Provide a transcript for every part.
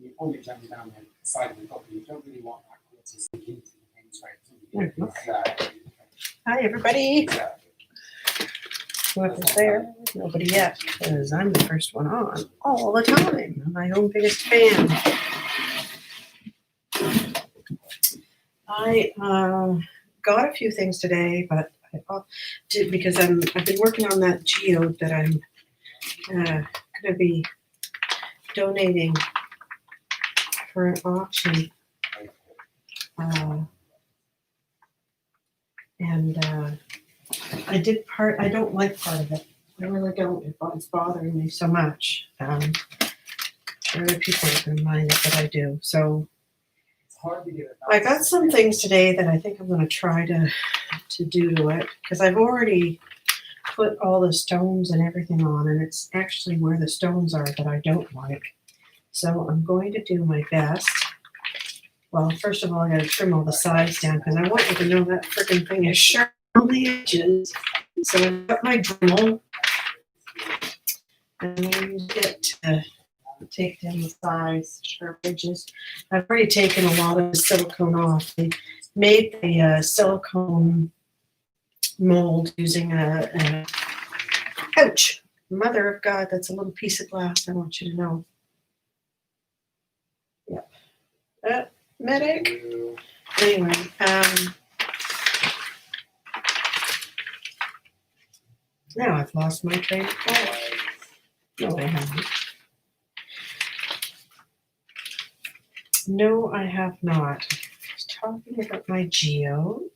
before you jump down the side of the property, you don't really want that quartz to sink into the paint. Hi, everybody. Whoever's there, nobody yet, because I'm the first one on all the time. I'm my own biggest fan. I got a few things today, but I did because I've been working on that geode that I'm going to be donating for an auction. I did part. I don't like part of it. I really don't. It's bothering me so much. Other people aren't going to mind it, but I do. So I got some things today that I think I'm going to try to do to it, because I've already put all the stones and everything on, and it's actually where the stones are that I don't like. So I'm going to do my best. Well, first of all, I got to trim all the sides down, because I want you to know that freaking thing is sharp on the edges. So I've got my Dremel, and I use it to take down the sides, sharp edges. I've already taken a lot of the silicone off. They made the silicone mold using a ouch, mother of God, that's a little piece of glass, I want you to know. Yep. Medic. Anyway, now I've lost my train of thought. No, I haven't. No, I have not. I was talking about my geode.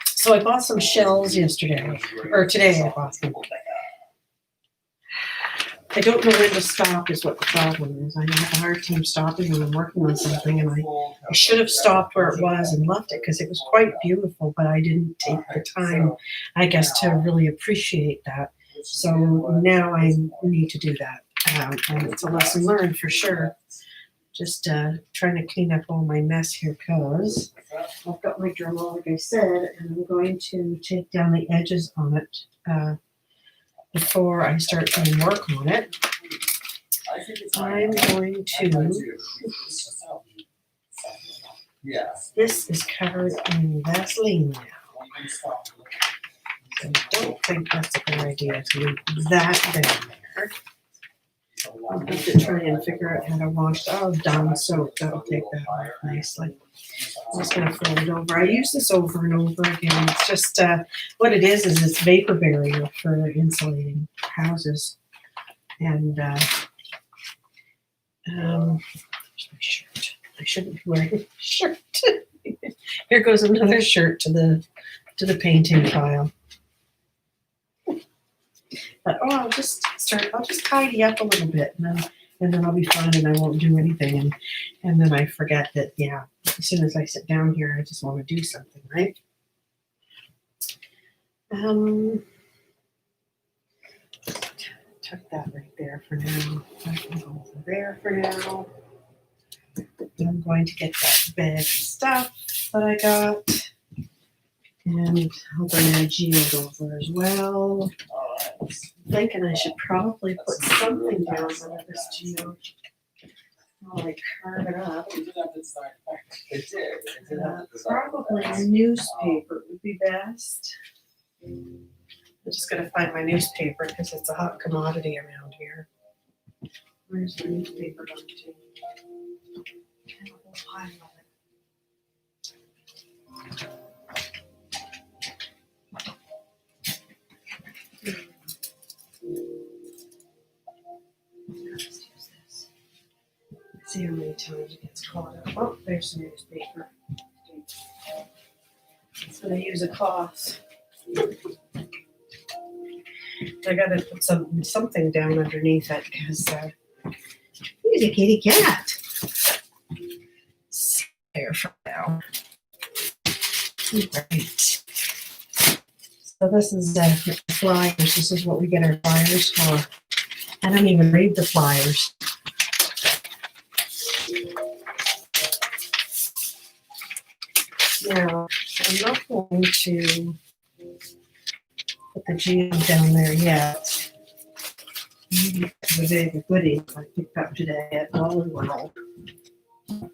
So I bought some shells yesterday, or today I bought them. I don't know when to stop is what the problem is. I have a hard time stopping when I'm working on something, and I should have stopped where it was and left it, because it was quite beautiful, but I didn't take the time, I guess, to really appreciate that. So now I need to do that, and it's a lesson learned for sure. Just trying to clean up all my mess here, because I've got my Dremel, like I said, and I'm going to take down the edges on it before I start doing work on it. I'm going to, this is covered in Vaseline now. So I don't think that's a good idea to leave that down there. I'll have to try and figure out how to wash. Oh, Dawn soap, that'll take that off nicely. I'm just going to fold it over. I use this over and over again. It's just, what it is it's vapor barrier for insulating houses. And, there's my shirt. I shouldn't be wearing a shirt. Here goes another shirt to the painting pile. But I'll just tidy up a little bit, and then I'll be fine, and I won't do anything, and then I forget that, yeah, as soon as I sit down here, I just want to do something, right? Tuck that right there for now. I can go over there for now. I'm going to get that bag of stuff that I got, and I'll bring my geode over as well. I'm thinking I should probably put something down under this geode. I'll like carve it up. Probably a newspaper would be best. I'm just going to find my newspaper, because it's a hot commodity around here. Where's the newspaper going to? I have a whole pile of it. Let's use this. See how many times it gets caught up. Oh, there's the newspaper. So I use a cloth. I gotta put something down underneath it, because he's a kitty cat. There for now. Right. So this is flyers. This is what we get our flyers for. I don't even read the flyers. Now, I'm not going to put the geode down there yet. The bag of goodies I picked up today at Dollar World. I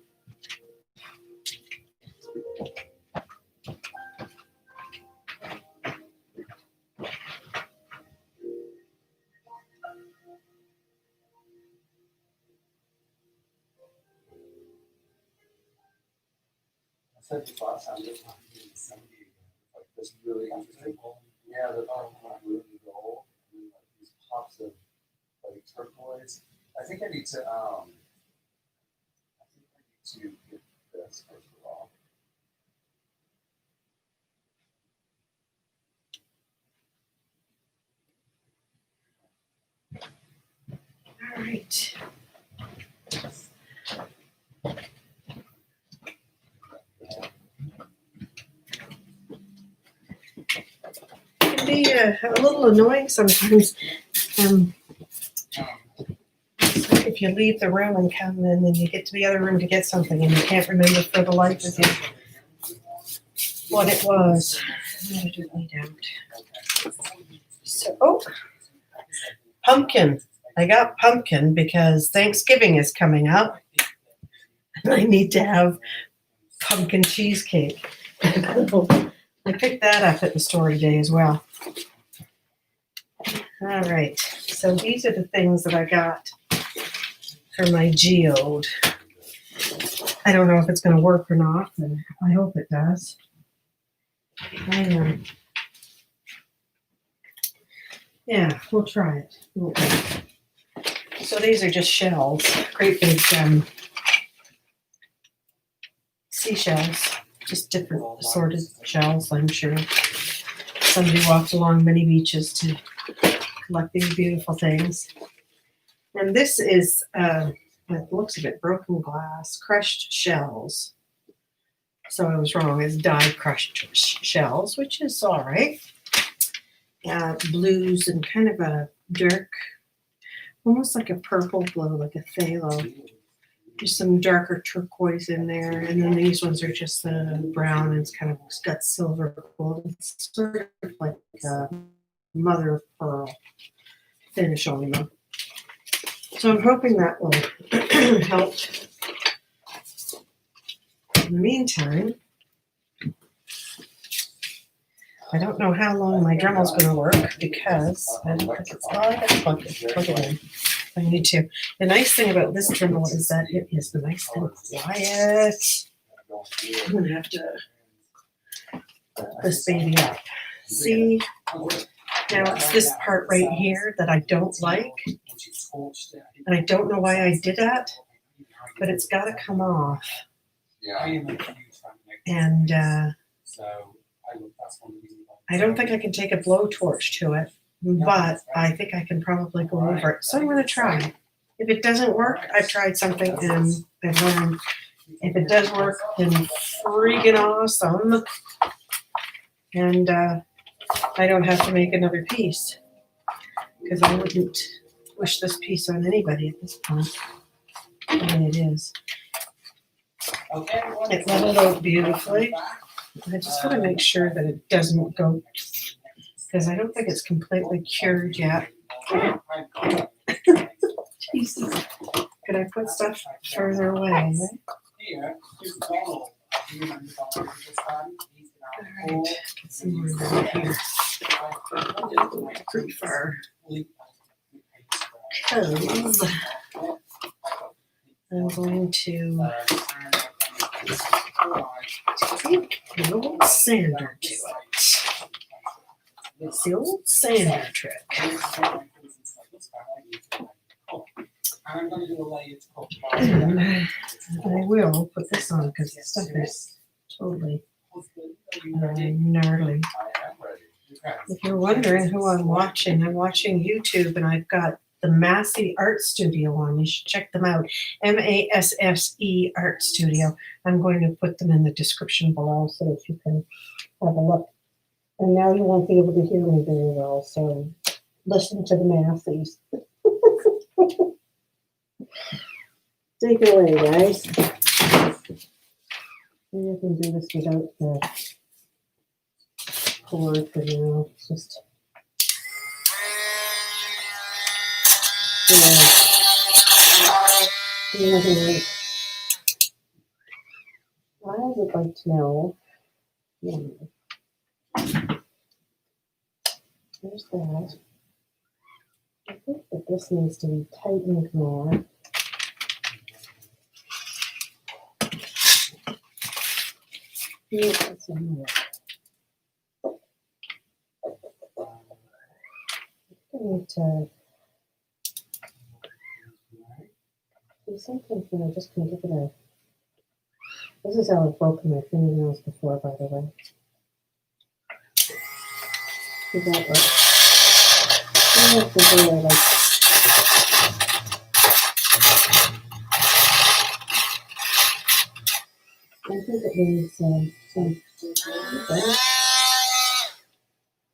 said this last time, this one in December, like this really interesting. Yeah, the bottom one really gold, and then like these pops of like turquoise. I think I need to get this first of all. All right. It can be a little annoying sometimes. If you leave the room and come in and you get to the other room to get something and you can't remember for the life of you what it was. I don't. So, oh, pumpkin. I got pumpkin because Thanksgiving is coming up and I need to have pumpkin cheesecake. I picked that up at the store today as well. All right, so these are the things that I got for my geode. I don't know if it's going to work or not, but I hope it does. Yeah, we'll try it. Okay. So these are just shells, great big seashells, just different assorted shells, I'm sure. Somebody walked along many beaches to collect these beautiful things. And this is, it looks a bit broken glass, crushed shells. So I was wrong, it's dyed crushed shells, which is all right. Blues and kind of a dark, almost like a purple blue, like a phthalo. There's some darker turquoise in there, and then these ones are just the brown, and it's got silver gold. It's sort of like a mother of pearl finish on them. So I'm hoping that will help. In the meantime, I don't know how long my Dremel's going to work because I got to plug it in. I need to. The nice thing about this Dremel is that it is nice and quiet. I'm going to have to put this baby up. See, now it's this part right here that I don't like. And I don't know why I did that, but it's got to come off. And I don't think I can take a blowtorch to it, but I think I can probably go over it. So I'm going to try. If it doesn't work, I've tried something and I've learned. If it does work, then freaking awesome. And I don't have to make another piece because I wouldn't wish this piece on anybody at this point. And it is. It leveled out beautifully. I just want to make sure that it doesn't go, because I don't think it's completely cured yet. Jesus. Could I put stuff further away? All right, get some more down here. Pretty far. Because I'm going to take the old sander to it. It's the old sander trick. And I will put this on because the stuff is totally gnarly. If you're wondering who I'm watching YouTube, and I've got the Massey Art Studio on. You should check them out. MASSE Art Studio. I'm going to put them in the description below so that you can have a look. And now you won't be able to hear me very well, so listen to the Masseys. Take it away, guys. Maybe I can do this without the cord for now. It's just The other night, I would like to know. Yeah, there's that. I think that this needs to be tightened more. Yeah, that's another. I need to do something here. I just couldn't give it a. This is how I've broken my fingernails before, by the way. Did that work? I have to do it like. I think it needs some. Okay.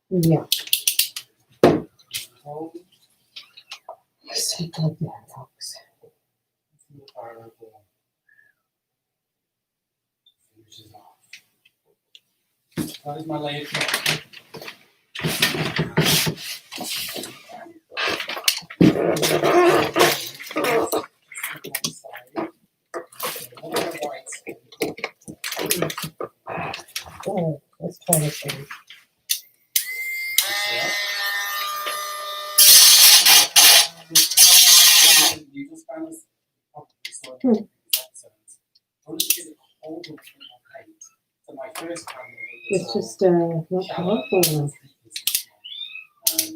Yeah. Let's take a look at that, folks. That is my lathe. Oh, let's try this one. You just found this probably sort of so my first time It's just not powerful enough. It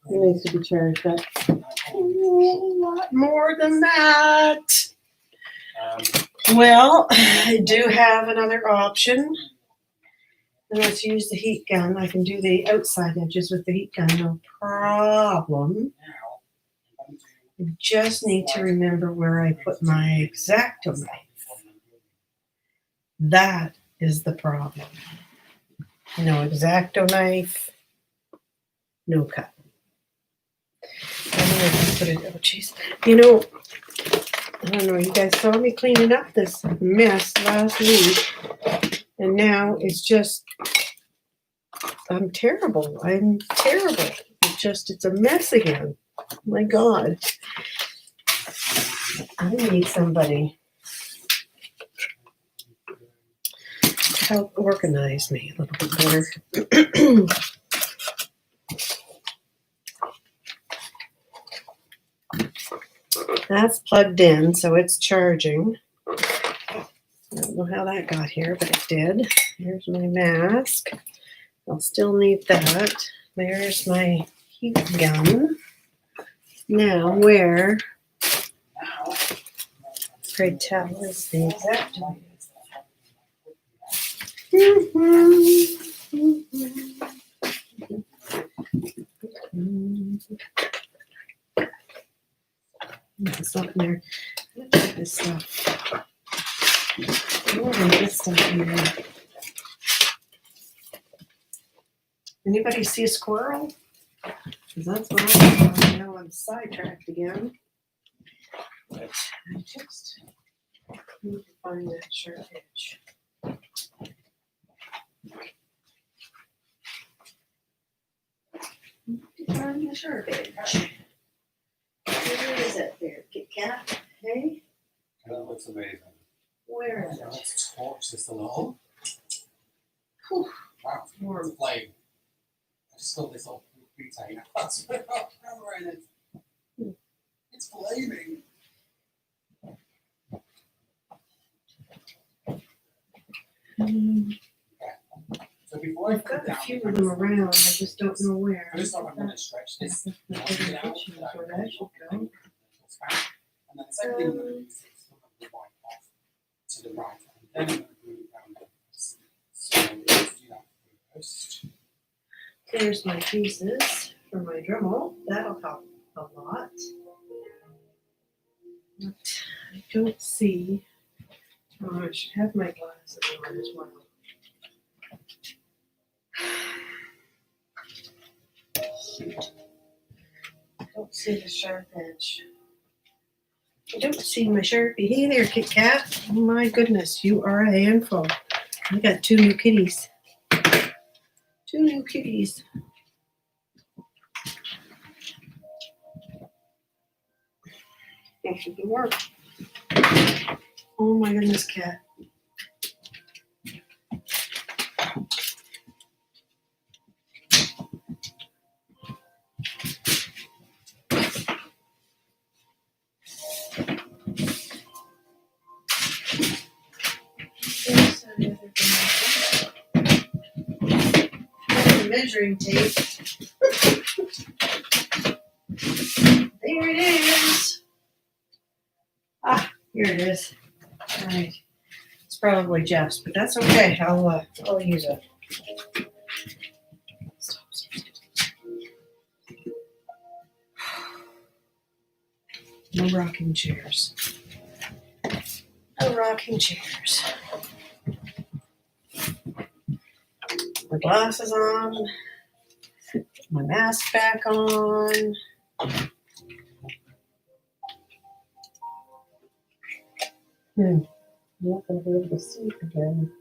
needs to be charged up. A lot more than that. Well, I do have another option. And let's use the heat gun. I can do the outside edges with the heat gun, no problem. I just need to remember where I put my X-Acto knife. That is the problem. No X-Acto knife, no cut. I don't know if I put it, oh jeez. You know, I don't know, you guys saw me cleaning up this mess last week. And now it's just, I'm terrible. It's a mess again. My God. I need somebody to help organize me a little bit better. That's plugged in, so it's charging. I don't know how that got here, but it did. Here's my mask. I'll still need that. There's my heat gun. Now, where, pray tell, is the exact one? It's up there. Look at this stuff. More than this stuff here. Anybody see a squirrel? Because that's what I'm doing. Now I'm sidetracked again. But I just need to find that sharp edge. Find the sharp edge. Where is it there? Kit Kat? Hey? That looks amazing. Where is it? Let's torch this a little. Whew. Wow, more of a flame. I just got this old retainer. That's where I'm camera in it. It's flaming. So before I've got a few of them around, I just don't know where. First off, I'm going to stretch this. Where that should go. And then the second thing I'm going to do is some of the white off to the right. And then I'm going to move it down this. So let's do that first. There's my pieces for my Dremel. That'll help a lot. But I don't see. Oh, I should have my glasses on as well. Shoot. I don't see the sharp edge. I don't see my Sharpie. Hey there, Kit Kat. Oh my goodness, you are a handful. I got 2 new kitties. 2 new kitties. That should work. Oh my goodness, cat. Measuring tape. There it is. Ah, here it is. All right. It's probably Jeff's, but that's okay. I'll use it. No rocking chairs. No rocking chairs. My glasses on. My mask back on. I'm not going to be able to see again.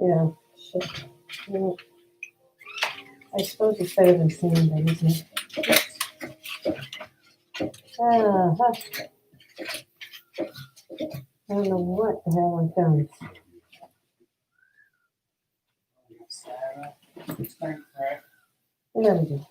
Yeah, shit. Well, I suppose it's better than seeing them, isn't it? I don't know what the hell I've done. There we go.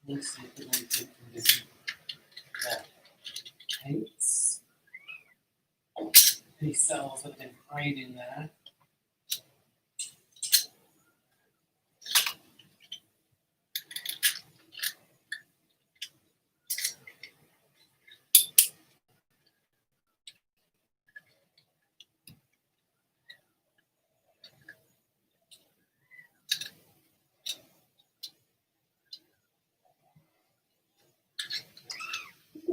Let's see if there's anything from this paints. These cells that have been hiding there.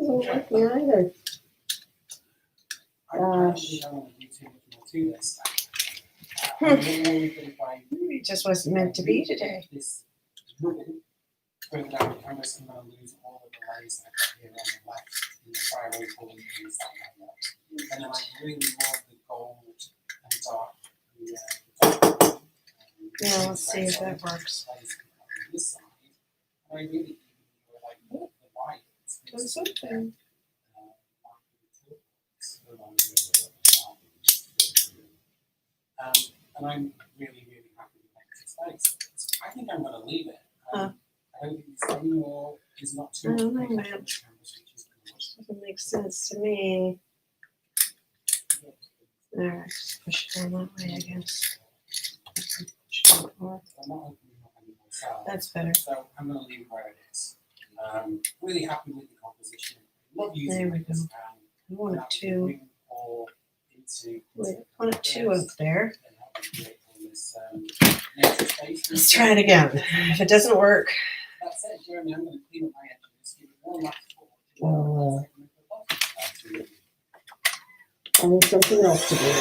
Isn't working either. I don't want to do too much more to this. It just wasn't meant to be today. This ribbon further down the canvas, I'm going to lose all of the lines I've got here on the left, far away pulling and stuff like that. And then I really love the gold and dark. Yeah, let's see if that works. This side, and I really like the white. Does something. And I'm really, really happy with that space. I think I'm going to leave it. I don't think it's any more. It's not too much. I don't know, man. Doesn't make sense to me. Alright, just push it down that way, I guess. That's better. So I'm going to leave it where it is. Really happy with the composition. Love using There we go. I wanted two. Wait, I wanted two up there. Let's try it again. If it doesn't work, That's it, Jeremy. I'm going to clean up my edges. Give it one last pull. I need something else to do.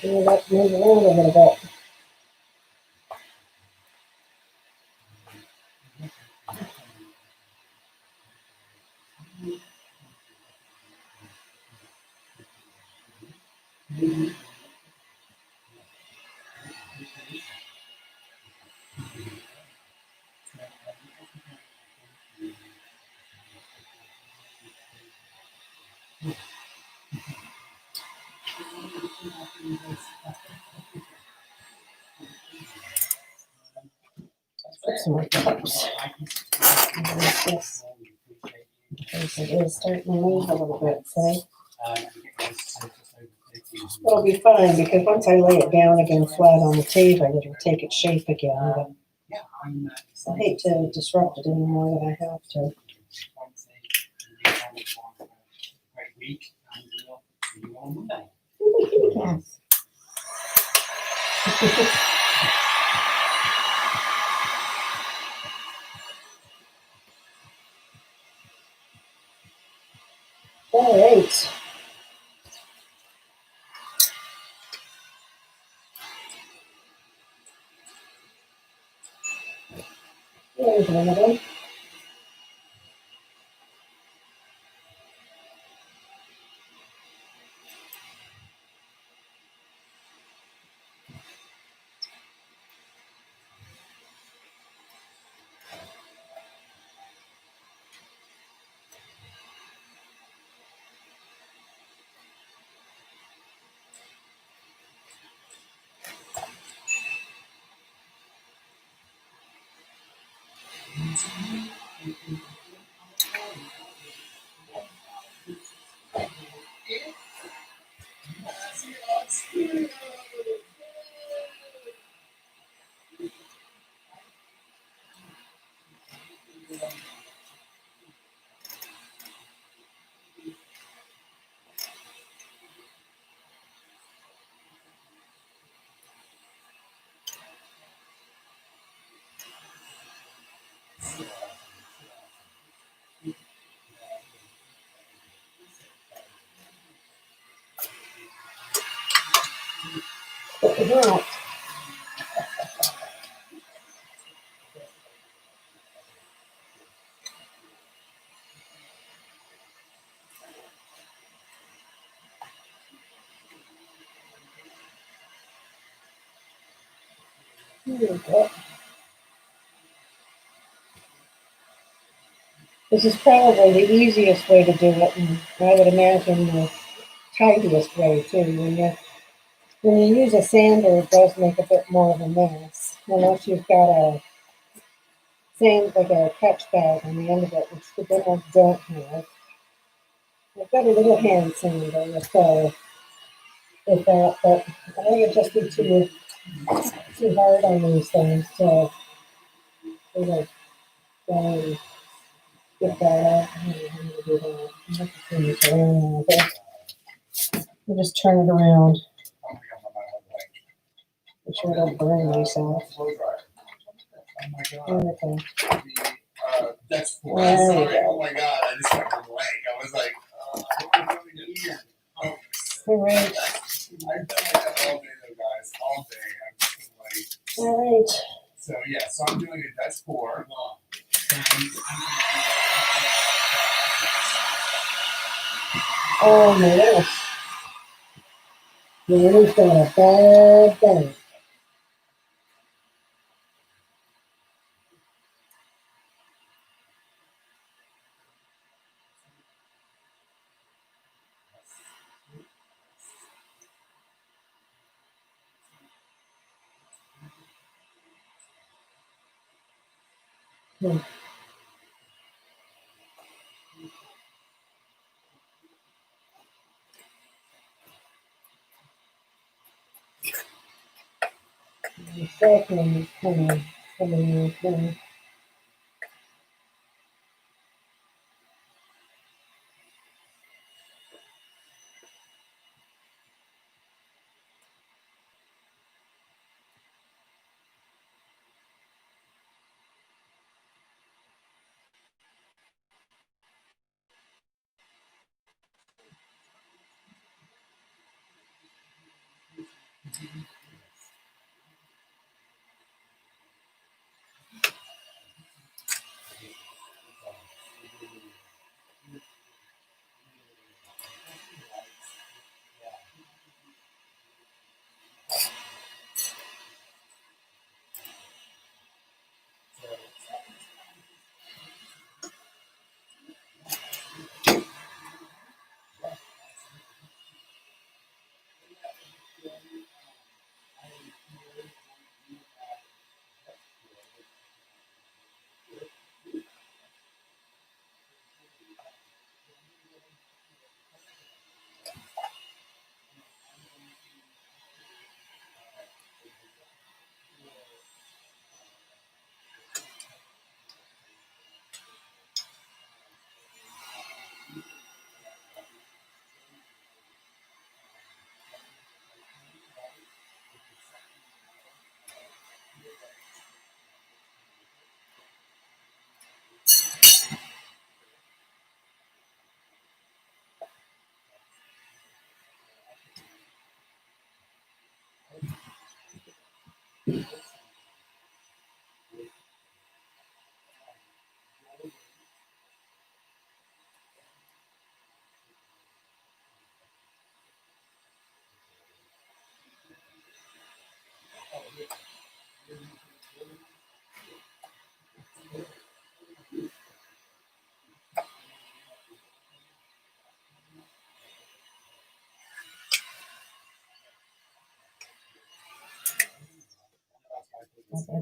Let's move around a little bit. Put some more cups. It is starting to move a little bit, see? It'll be fine because once I lay it down again flat on the table, it'll take its shape again. But I hate to disrupt it any more than I have to. Great week, and we'll see you on Monday. Yes. All right. There's one of them. Put it out. Here we go. This is probably the easiest way to do it, and I would imagine the tidiest way too. When you use a sander, it does make a bit more of a mess, unless you've got a sand like a catch bag on the end of it, which the big ones don't have. I've got a little hand sander with that, but I think it'd just be too hard on these things to like get that out. I don't know how to do that. I have to turn this around. You just turn it around. Make sure I don't burn myself. Oh my god. Okay. That's There we go. Oh my god, I just got the leg. I was like, I'm doing it again. Oh, All right. I've done that all day though, guys. All day. I'm just like, All right. so yeah, so I'm doing a Dutch pour. Oh my gosh. You're doing a bad thing. The second is kind of coming out now.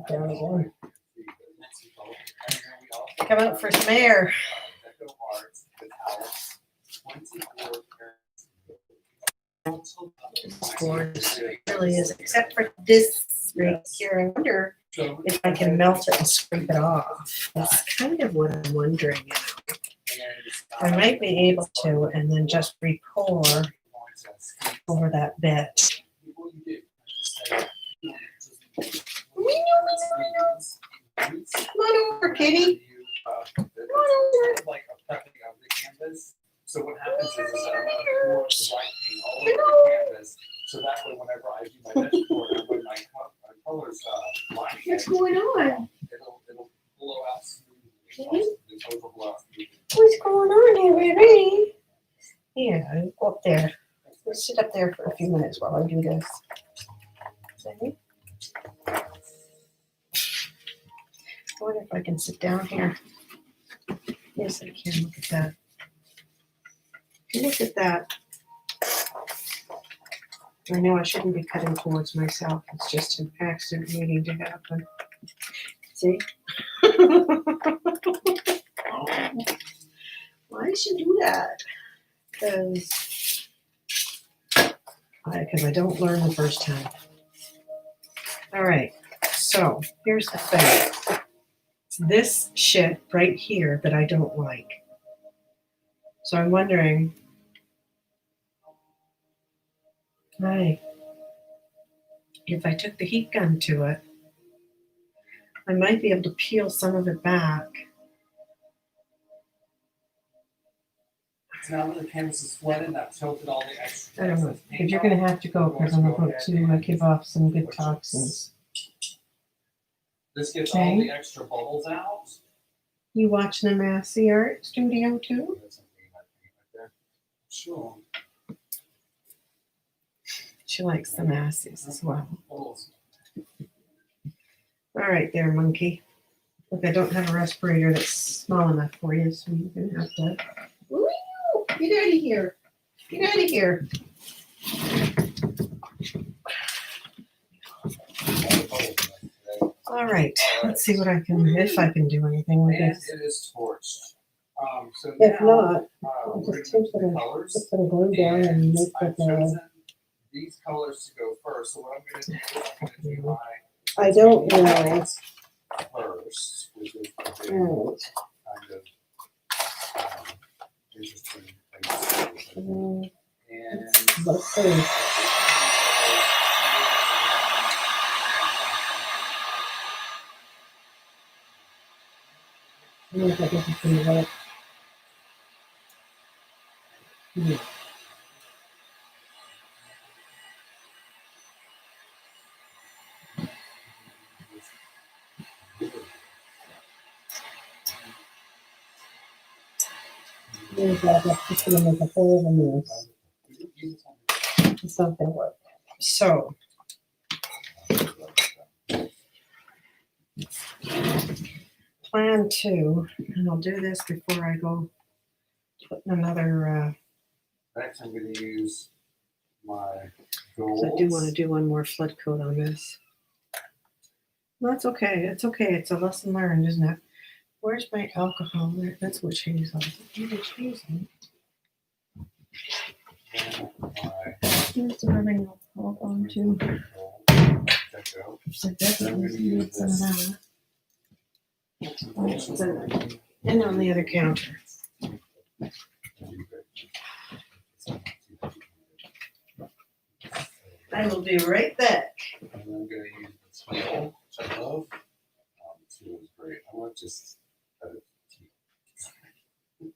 Down again. Come out for some air. It's gorgeous. It really is, except for this right here. I wonder if I can melt it and scrape it off. That's kind of what I'm wondering. I might be able to, and then just re-pour over that bit. Come on over, kitty. Come on over. So what happens is that I'm going to pour the white paint all over the canvas, so that way whenever I do my next board, when my colors line What's going on? it'll blow out smoothly. The color will blow out smoothly. What's going on here, baby? Yeah, go up there. Let's sit up there for a few minutes while I do this. See? I wonder if I can sit down here. Yes, I can. Look at that. Look at that. I know I shouldn't be cutting towards myself. It's just an accident waiting to happen. See? Why did you do that? Because I don't learn the first time. All right. So here's the thing. It's this shit right here that I don't like. So I'm wondering, if I took the heat gun to it, I might be able to peel some of it back. So now that the canvas is wetted, I've tilted all the extra. I don't know, because you're going to have to go because I'm about to give off some good toxins. This gets all the extra bubbles out. You watching the Massey Art Studio too? Sure. She likes the Masseys as well. All right there, monkey. Look, I don't have a respirator that's small enough for you, so you're going to have to... Ooh, get out of here. Get out of here. All right, let's see what I can, if I can do anything with this. It is torched. So If now, not, I'll we're just gonna take do the some, colors. put some glue down and make I've it chosen these colors to go first. So what I'm going to do is I'm going to do my I don't know. first, which is a big Right. kind of interesting thing. And Let's see. I don't know if I get this in the right. Here's that, just gonna make a hole in this. It's not gonna work. So, plan two, and I'll do this before I go put another, Next, I'm going to use my 'cause I do want to do one more flood coat on this. Well, that's okay. It's okay. It's a lesson learned, isn't it? Where's my alcohol? That's witch hazel. Witch hazel. Here's the rubbing alcohol on too. So definitely need some of that. And on the other counter. I will be right back. And I'm going to use the teal, which I love. Teal is great. I want just teal. The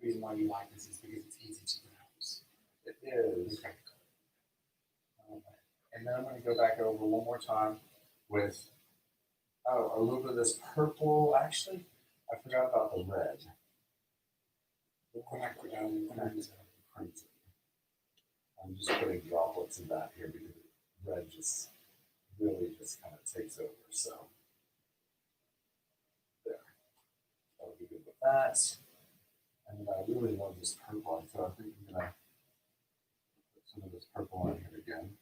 reason why you like this is because it's easy to pronounce. It is. And then I'm going to go back over one more time with a little bit of this purple. Actually, I forgot about the red. The crimson. I'm just putting droplets of that here because red just really just kind of takes over. So there. That'll be good with that. And I really love this purple, so I think I'm gonna put some of this purple in here again.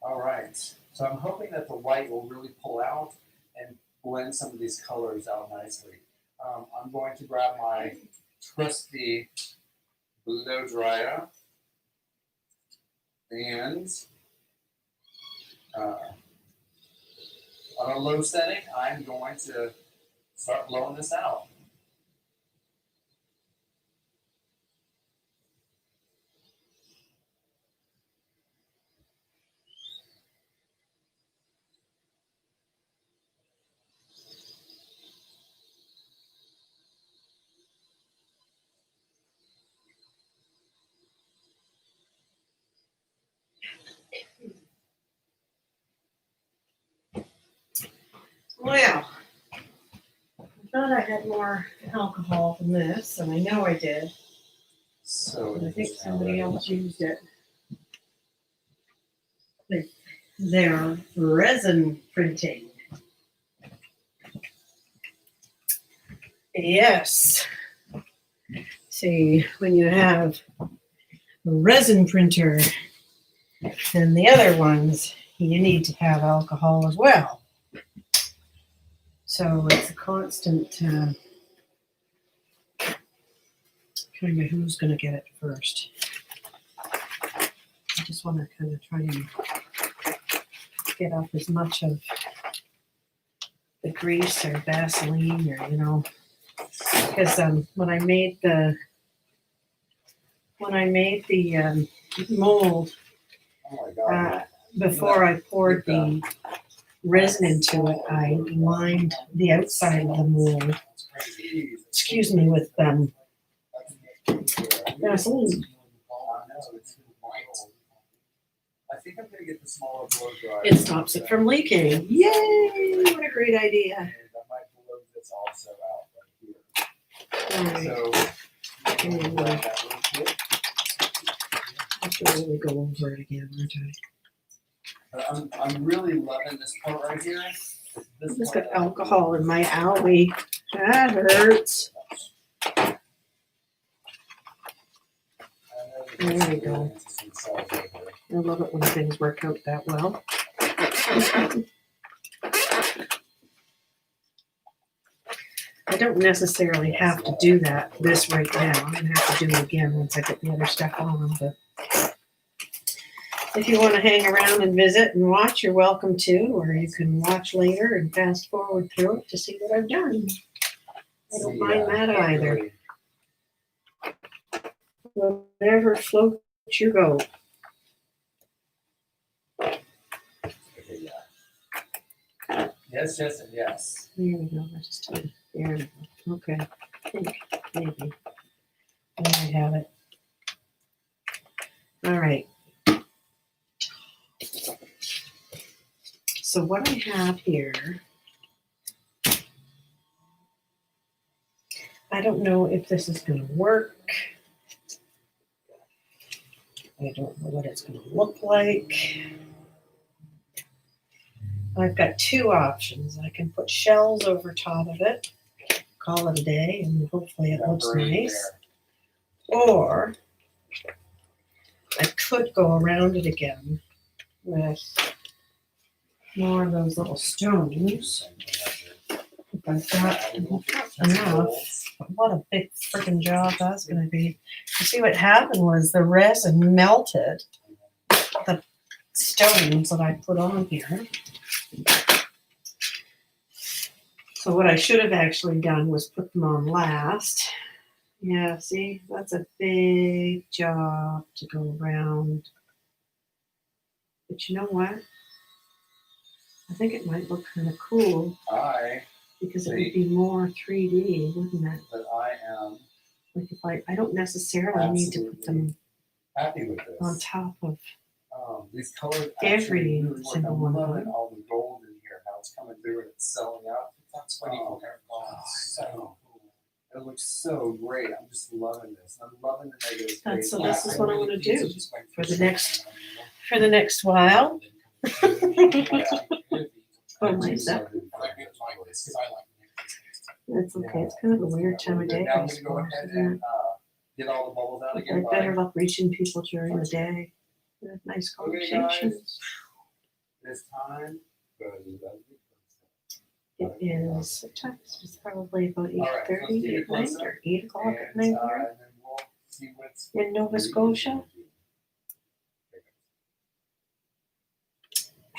All right, so I'm hoping that the white will really pull out and blend some of these colors out nicely. I'm going to grab my trusty blow dryer and on a low setting, I'm going to start blowing this out. Well, I thought I had more alcohol than this, and I know I did. So But I think somebody else used it. Their resin printing. Yes. See, when you have a resin printer and the other ones, you need to have alcohol as well. So it's a constant kind of who's going to get it first. I just want to kind of try and get off as much of the grease or Vaseline or, because when I made the mold, oh my God. before I poured the resin into it, I lined the outside of the mold, with Vaseline. I think I'm gonna get the smaller blow dryer. It stops it from leaking. Yay! What a great idea. And I might blow this also out right here. All right. So I'm gonna grab that real quick. I have to really go over it again, aren't I? I'm really loving this part right here. I just got alcohol in my owie. That hurts. There we go. I love it when things work out that well. I don't necessarily have to do this right now. I'm going to have to do it again once I get the other stuff on. But if you want to hang around and visit and watch, you're welcome to, or you can watch later and fast forward through it to see what I've done. I don't mind that either. Whatever floats your boat. Okay, yeah. Yes, yes, and yes. There we go. There we go. Okay. I think maybe. There I have it. All right. So what I have here, I don't know if this is going to work. I don't know what it's going to look like. I've got two options. I can put shells over top of it, call it a day, and hopefully it looks nice. Or I could go around it again with more of those little stones. If I've got enough. But what a big freaking job that's going to be. You see what happened was the resin melted the stones that I put on here. So what I should have actually done was put them on last. Yeah, see, that's a big job to go around. But you know what? I think it might look kind of cool. Because it would be more 3D, wouldn't it? But I am like if I don't necessarily need to put them happy with this. on top of these colors every really single one of them. All the gold in here, how it's coming through and it's selling out. That's 24 karat gold. So cool. It looks so great. I'm just loving this. I'm loving the negative space. So this is what I'm going to do for the next while. For myself. It's okay. It's kind of a weird time of day. I suppose, isn't it? Get all the bubbles out again. I better luck reaching people during the day. We have nice conversations. This time, it is, what time is it? It's probably about 8:30 at night or 8 o'clock at night here in Nova Scotia.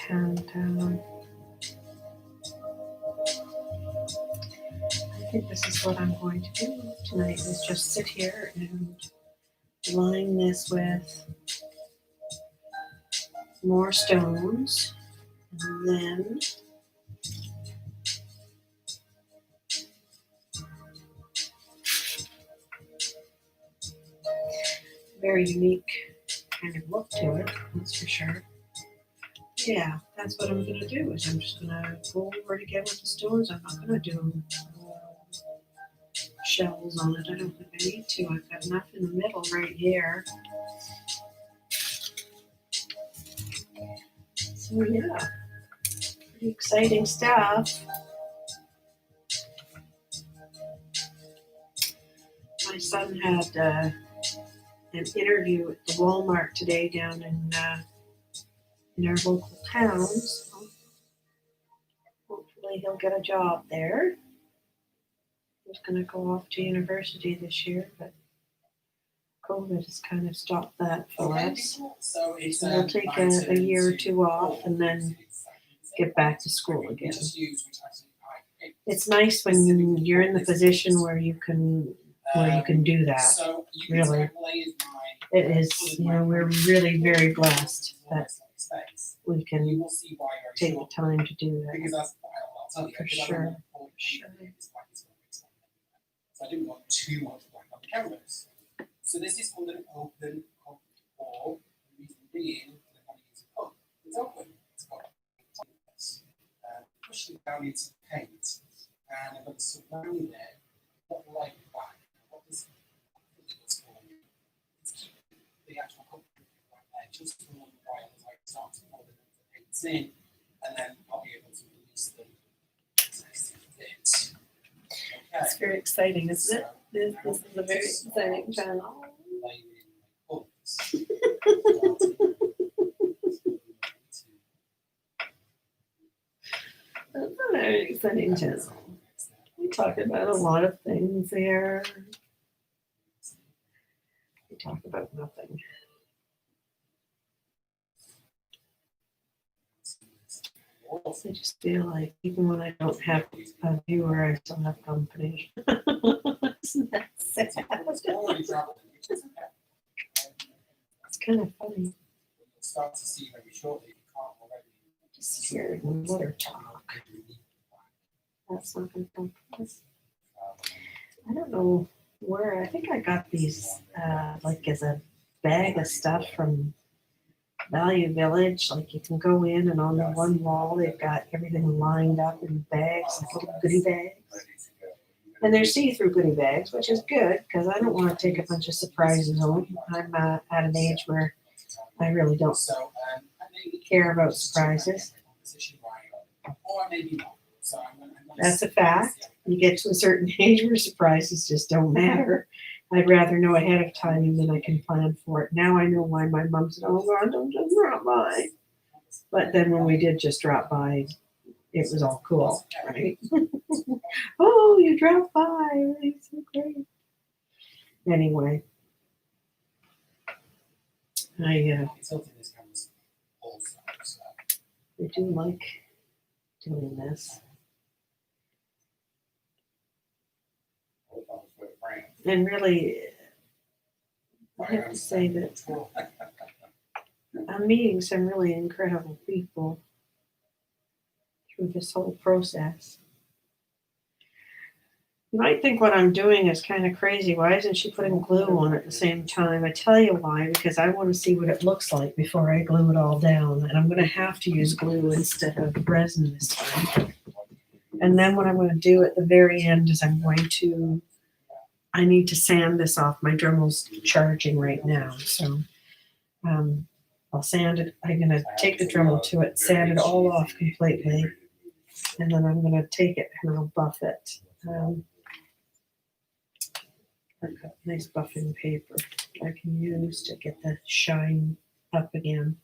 And I think this is what I'm going to do tonight, is just sit here and line this with more stones, and then very unique kind of look to it, that's for sure. Yeah, that's what I'm going to do, is I'm just going to go over it again with the stones. I'm not going to do shells on it. I don't think I need to. I've got enough in the middle right here. So yeah, pretty exciting stuff. My son had an interview at the Walmart today down in our local town. So hopefully he'll get a job there. He's going to go off to university this year, but COVID has kind of stopped that for us. So we'll take a year or two off and then get back to school again. It's nice when you're in the position where you can do that. Really, it is. You know, we're really very blessed that we can take the time to do that. For sure. I didn't want too much black on the canvas. So this is called an open pump wall. The reason being that I use a pump. It's open. It's got pushing down into the paint, and I'm going to surround it. What light back? What does it's keep the actual pump right there, just for a while as I start to pour the paints in, and then I'll be able to release them as I see fit. It's very exciting, isn't it? This is a very exciting channel. That's a very exciting channel. We talk about a lot of things here. We talk about nothing. I just feel like even when I don't have a viewer, I still have company. Isn't that sad? It's kind of funny. Start to see very shortly. You can't already. Just hear water talk. That's not going to come from us. I don't know where. I think I got these like as a bag of stuff from Value Village. Like you can go in and on the one wall they've got everything lined up in bags, like little goodie bags. And they're see-through goodie bags, which is good because I don't want to take a bunch of surprises home. I'm at an age where I really don't care about surprises. That's a fact. You get to a certain age where surprises just don't matter. I'd rather know ahead of time and then I can plan for it. Now I know why my mom said, "Oh God, don't just drop by." But then when we did just drop by, it was all cool, right? Oh, you dropped by. It's so great. Anyway, I do like doing this. And really, I have to say that I'm meeting some really incredible people through this whole process. You might think what I'm doing is kind of crazy. Why isn't she putting glue on at the same time? I tell you why, because I want to see what it looks like before I glue it all down. And I'm going to have to use glue instead of resin this time. And then what I'm going to do at the very end is I need to sand this off. My Dremel's charging right now. So I'll sand it. I'm going to take the Dremel to it, sand it all off completely. And then I'm going to take it and I'll buff it. I've got nice buffing paper I can use to get the shine up again.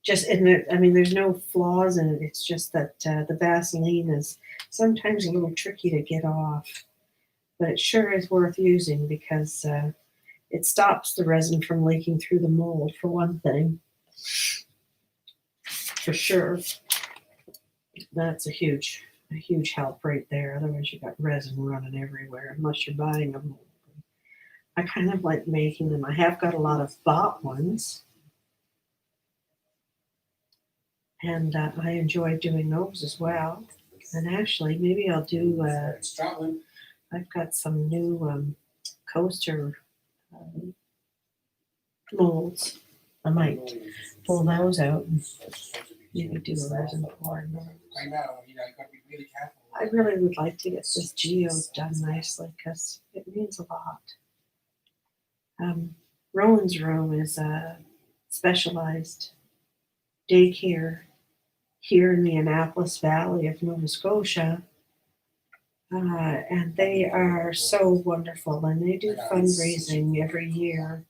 There's no flaws in it. It's just that the Vaseline is sometimes a little tricky to get off. But it sure is worth using because it stops the resin from leaking through the mold, for one thing. For sure. That's a huge help right there. Otherwise, you got resin running everywhere unless you're buying a mold. I kind of like making them. I have got a lot of bought ones. And I enjoy doing those as well. And actually, maybe I'll do, I've got some new coaster molds. I might pull those out and maybe do a resin pour in those. I know, you gotta be really careful. I really would like to get this geode done nicely because it means a lot. Rowan's Room is a specialized daycare here in the Annapolis Valley of Nova Scotia. And they are so wonderful and they do fundraising every year.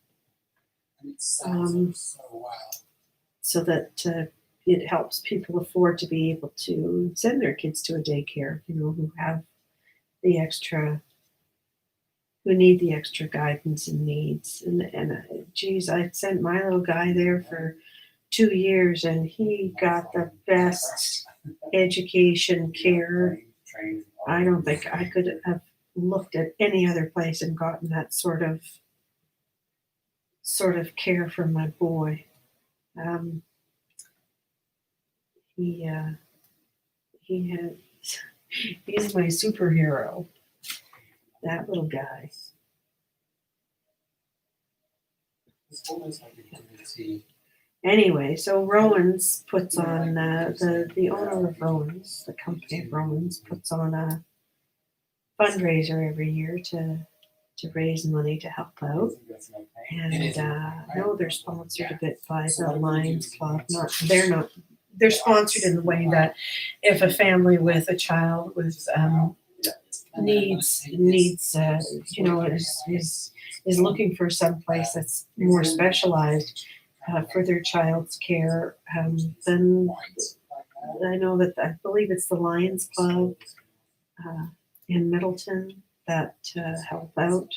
So that it helps people afford to be able to send their kids to a daycare, who have the extra, who need the extra guidance and needs. And geez, I sent my little guy there for 2 years and he got the best education care. I don't think I could have looked at any other place and gotten that sort of care from my boy. He's my superhero. That little guy. Anyway, so Rowan's puts on the owner of Rowan's, the company of Rowan's, puts on a fundraiser every year to raise money to help out. And no, they're sponsored a bit by the Lions Club. They're sponsored in the way that if a family with a child with needs is looking for some place that's more specialized for their child's care, then I know that I believe it's the Lions Club in Middleton that help out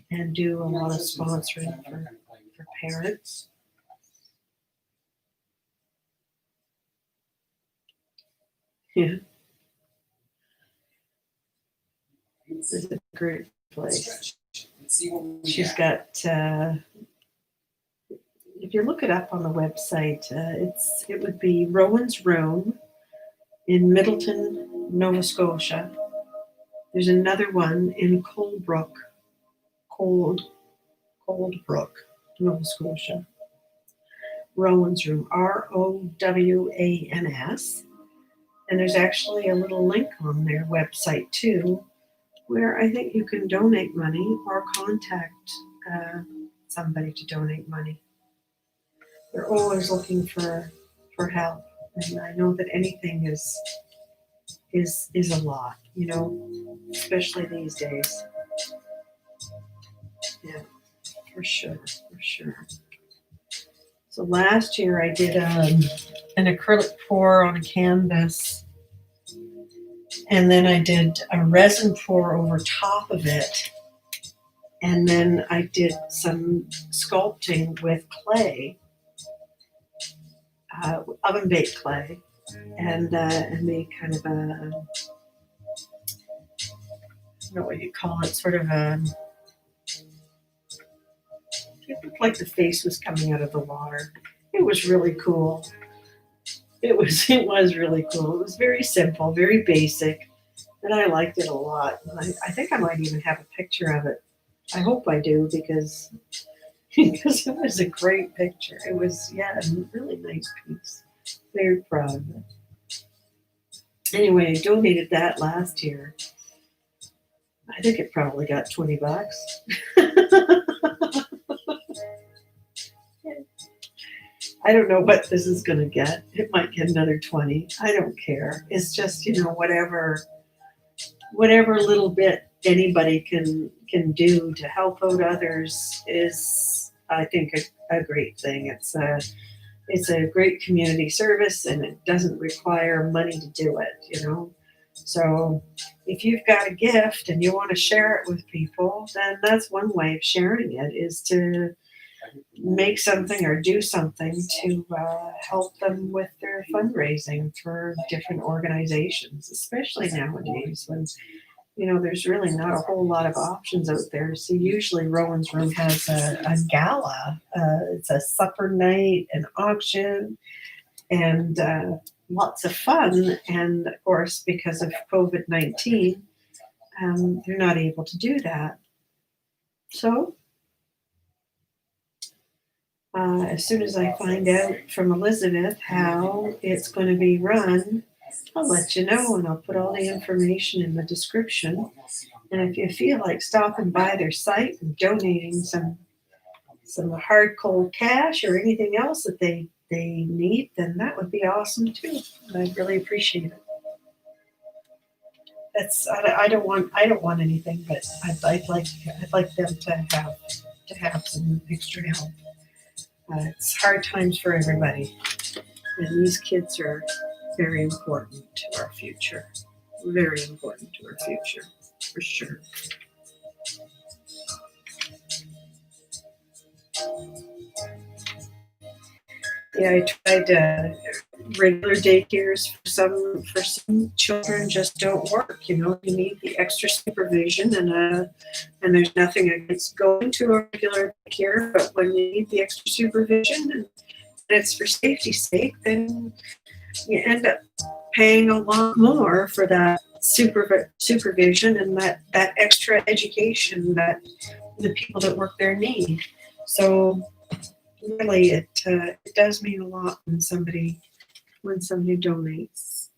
and do a lot of sponsoring for parents. Yeah. This is a great place. She's got, if you look it up on the website, it would be Rowan's Room in Middleton, Nova Scotia. There's another one in Coldbrook. Nova Scotia. Rowan's Room, ROWANS. And there's actually a little link on their website too, where I think you can donate money or contact somebody to donate money. They're always looking for help, and I know that anything is a lot, you know, especially these days. Yeah, for sure, for sure. So last year I did an acrylic pour on a canvas, and then I did a resin pour over top of it, and then I did some sculpting with clay, oven baked clay, and made kind of a, I don't know what you call it, sort of a, it looked like the face was coming out of the water. It was really cool. It was really cool. It was very simple, very basic, and I liked it a lot. I think I might even have a picture of it. I hope I do, because it was a great picture. It was, yeah, a really nice piece. Very proud of it. Anyway, I donated that last year. I think it probably got $20. I don't know what this is going to get. It might get another 20. I don't care. It's just, you know, whatever little bit anybody can do to help out others is, I think, a great thing. It's a great community service, and it doesn't require money to do it, you know. So if you've got a gift and you want to share it with people, then that's one way of sharing it, is to make something or do something to help them with their fundraising for different organizations, especially nowadays when, you know, there's really not a whole lot of options out there. So usually Rowan's Room has a gala. It's a supper night, an auction, and lots of fun. And of course, because of COVID-19, they're not able to do that. So as soon as I find out from Elizabeth how it's going to be run, I'll let you know, and I'll put all the information in the description. And if you feel like stopping by their site and donating some hard cold cash or anything else that they need, then that would be awesome too. I'd really appreciate it. I don't want anything, but I'd like them to have some extra help. It's hard times for everybody, and these kids are very important to our future. Very important to our future, for sure. Yeah, I tried regular daycares for some children just don't work. You know, you need the extra supervision, and there's nothing against going to a regular daycare, but when you need the extra supervision and it's for safety's sake, then you end up paying a lot more for that supervision and that extra education that the people that work there need. So really, it does mean a lot when somebody donates.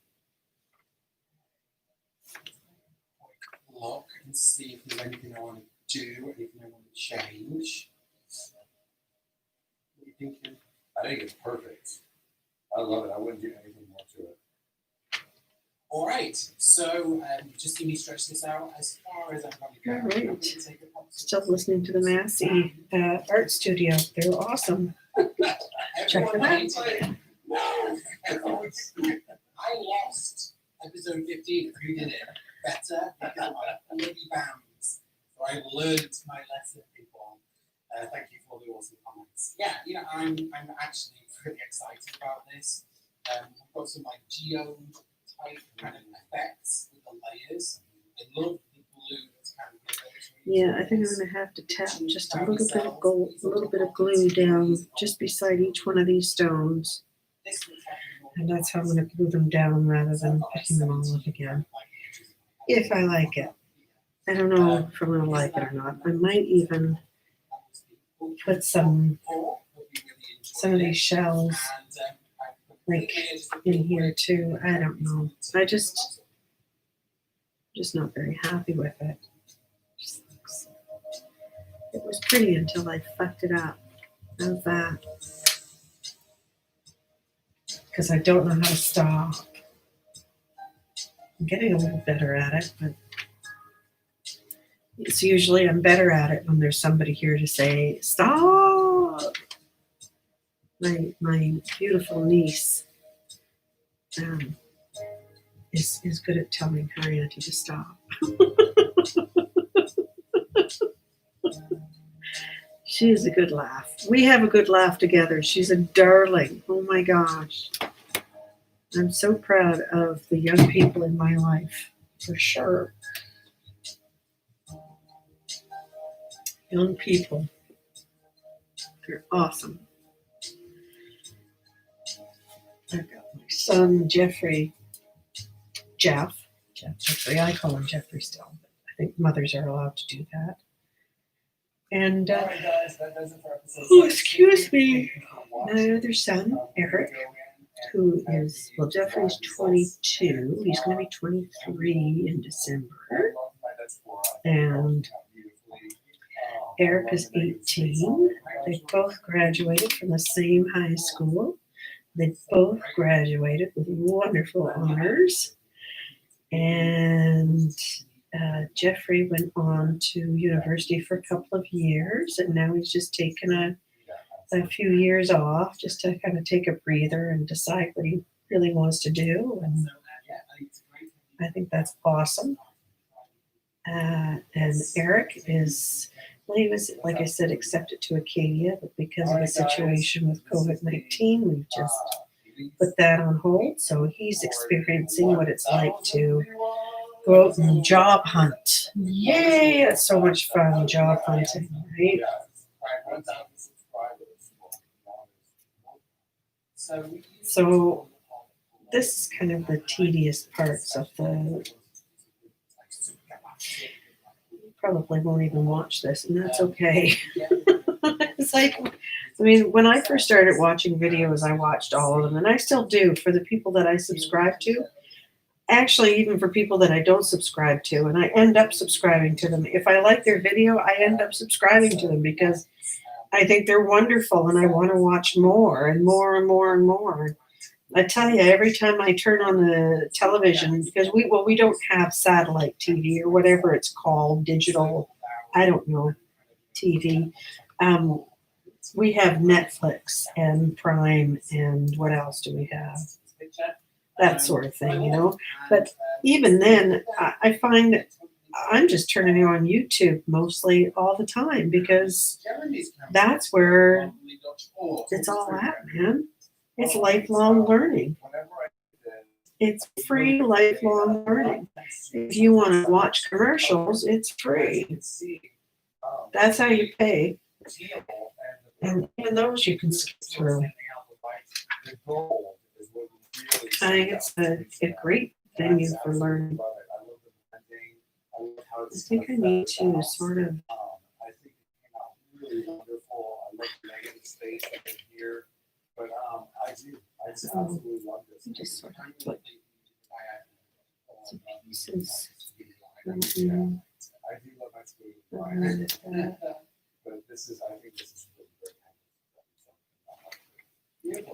Look and see if there's anything I want to do, anything I want to change. What are you thinking? I think it's perfect. I love it. I wouldn't do anything more to it. All right, so just give me stretch this out as far as I'm going to go. All right. I'm going to take a pop- Still listening to the Massey Art Studio. They're awesome. Check them out. No, everyone's- I lost episode 15. Who did it better? Because of my bloody bounds. So I learned my lesson, people. Thank you for the awesome comments. Yeah, you know, I'm actually pretty excited about this. I've got some like geode type kind of effects with the layers. I love the blue that's kind of given. Yeah, I think I'm gonna have to tap just a little bit of glue down just beside each one of these stones, and that's how I'm gonna glue them down rather than picking them all up again. If I like it, I don't know if I'm gonna like it or not. I might even put some of these shells like in here too. I don't know. Just not very happy with it. It was pretty until I fucked it up. How's that? Because I don't know how to stop. I'm getting a little better at it, but it's usually I'm better at it when there's somebody here to say, stop. My beautiful niece is good at telling her auntie to stop. She is a good laugh. We have a good laugh together. She's a darling. Oh my gosh. I'm so proud of the young people in my life, for sure. Young people. They're awesome. I've got my son, Jeffrey. Jeffrey. I call him Jeffrey still. But I think mothers are allowed to do that. And, excuse me, my other son, Eric, who is, well, Jeffrey's 22. He's going to be 23 in December. And Eric is 18. They both graduated from the same high school. They both graduated with wonderful honors. And Jeffrey went on to university for a couple of years, and now he's just taken a few years off just to kind of take a breather and decide what he really wants to do. And I think that's awesome. And Eric is, well, he was, like I said, accepted to Acadia, but because of the situation with COVID-19, we've just put that on hold. So he's experiencing what it's like to go out and job hunt. Yay! It's so much fun, job hunting, right? So this is kind of the tedious parts of the. You probably won't even watch this, and that's okay. It's like, I mean, when I first started watching videos, I watched all of them, and I still do for the people that I subscribe to. Actually, even for people that I don't subscribe to, and I end up subscribing to them. If I like their video, I end up subscribing to them because I think they're wonderful and I want to watch more and more and more and more. I tell you, every time I turn on the television, because we don't have satellite TV or whatever it's called, digital, I don't know, TV. We have Netflix and Prime and what else do we have? That sort of thing, you know. But even then, I find that I'm just turning on YouTube mostly all the time because that's where it's all at, man. It's lifelong learning. It's free lifelong learning. If you want to watch commercials, it's free. That's how you pay. And even those you can skip through. I think it's a great venue for learning. I think I need to sort of just sort of put some pieces around that. But this is, I think this is really great.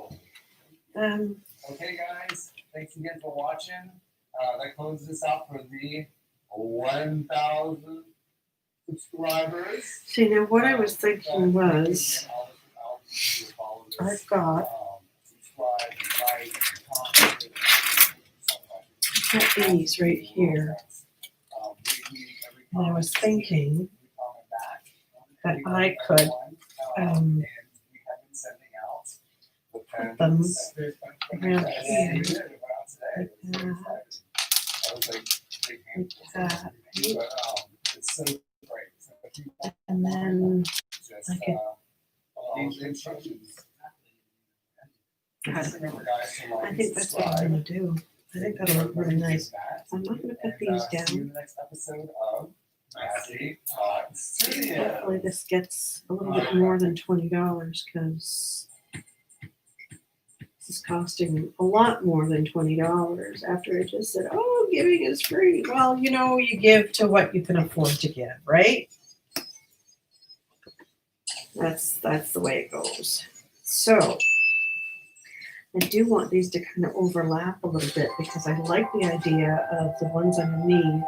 Okay, guys, thanks again for watching. That closes us out for the 1,000 subscribers. See, now what I was thinking was, I've got these right here. And I was thinking that I could put them around here like that, and then I could, I don't know. I think that's what I'm going to do. I think that'll look really nice. I'm not going to put these down. Matthew, see ya. Hopefully this gets a little bit more than $20 because this is costing a lot more than $20 after I just said, oh, giving is free. Well, you know, you give to what you can afford to give, right? That's the way it goes. So I do want these to kind of overlap a little bit because I like the idea of the ones underneath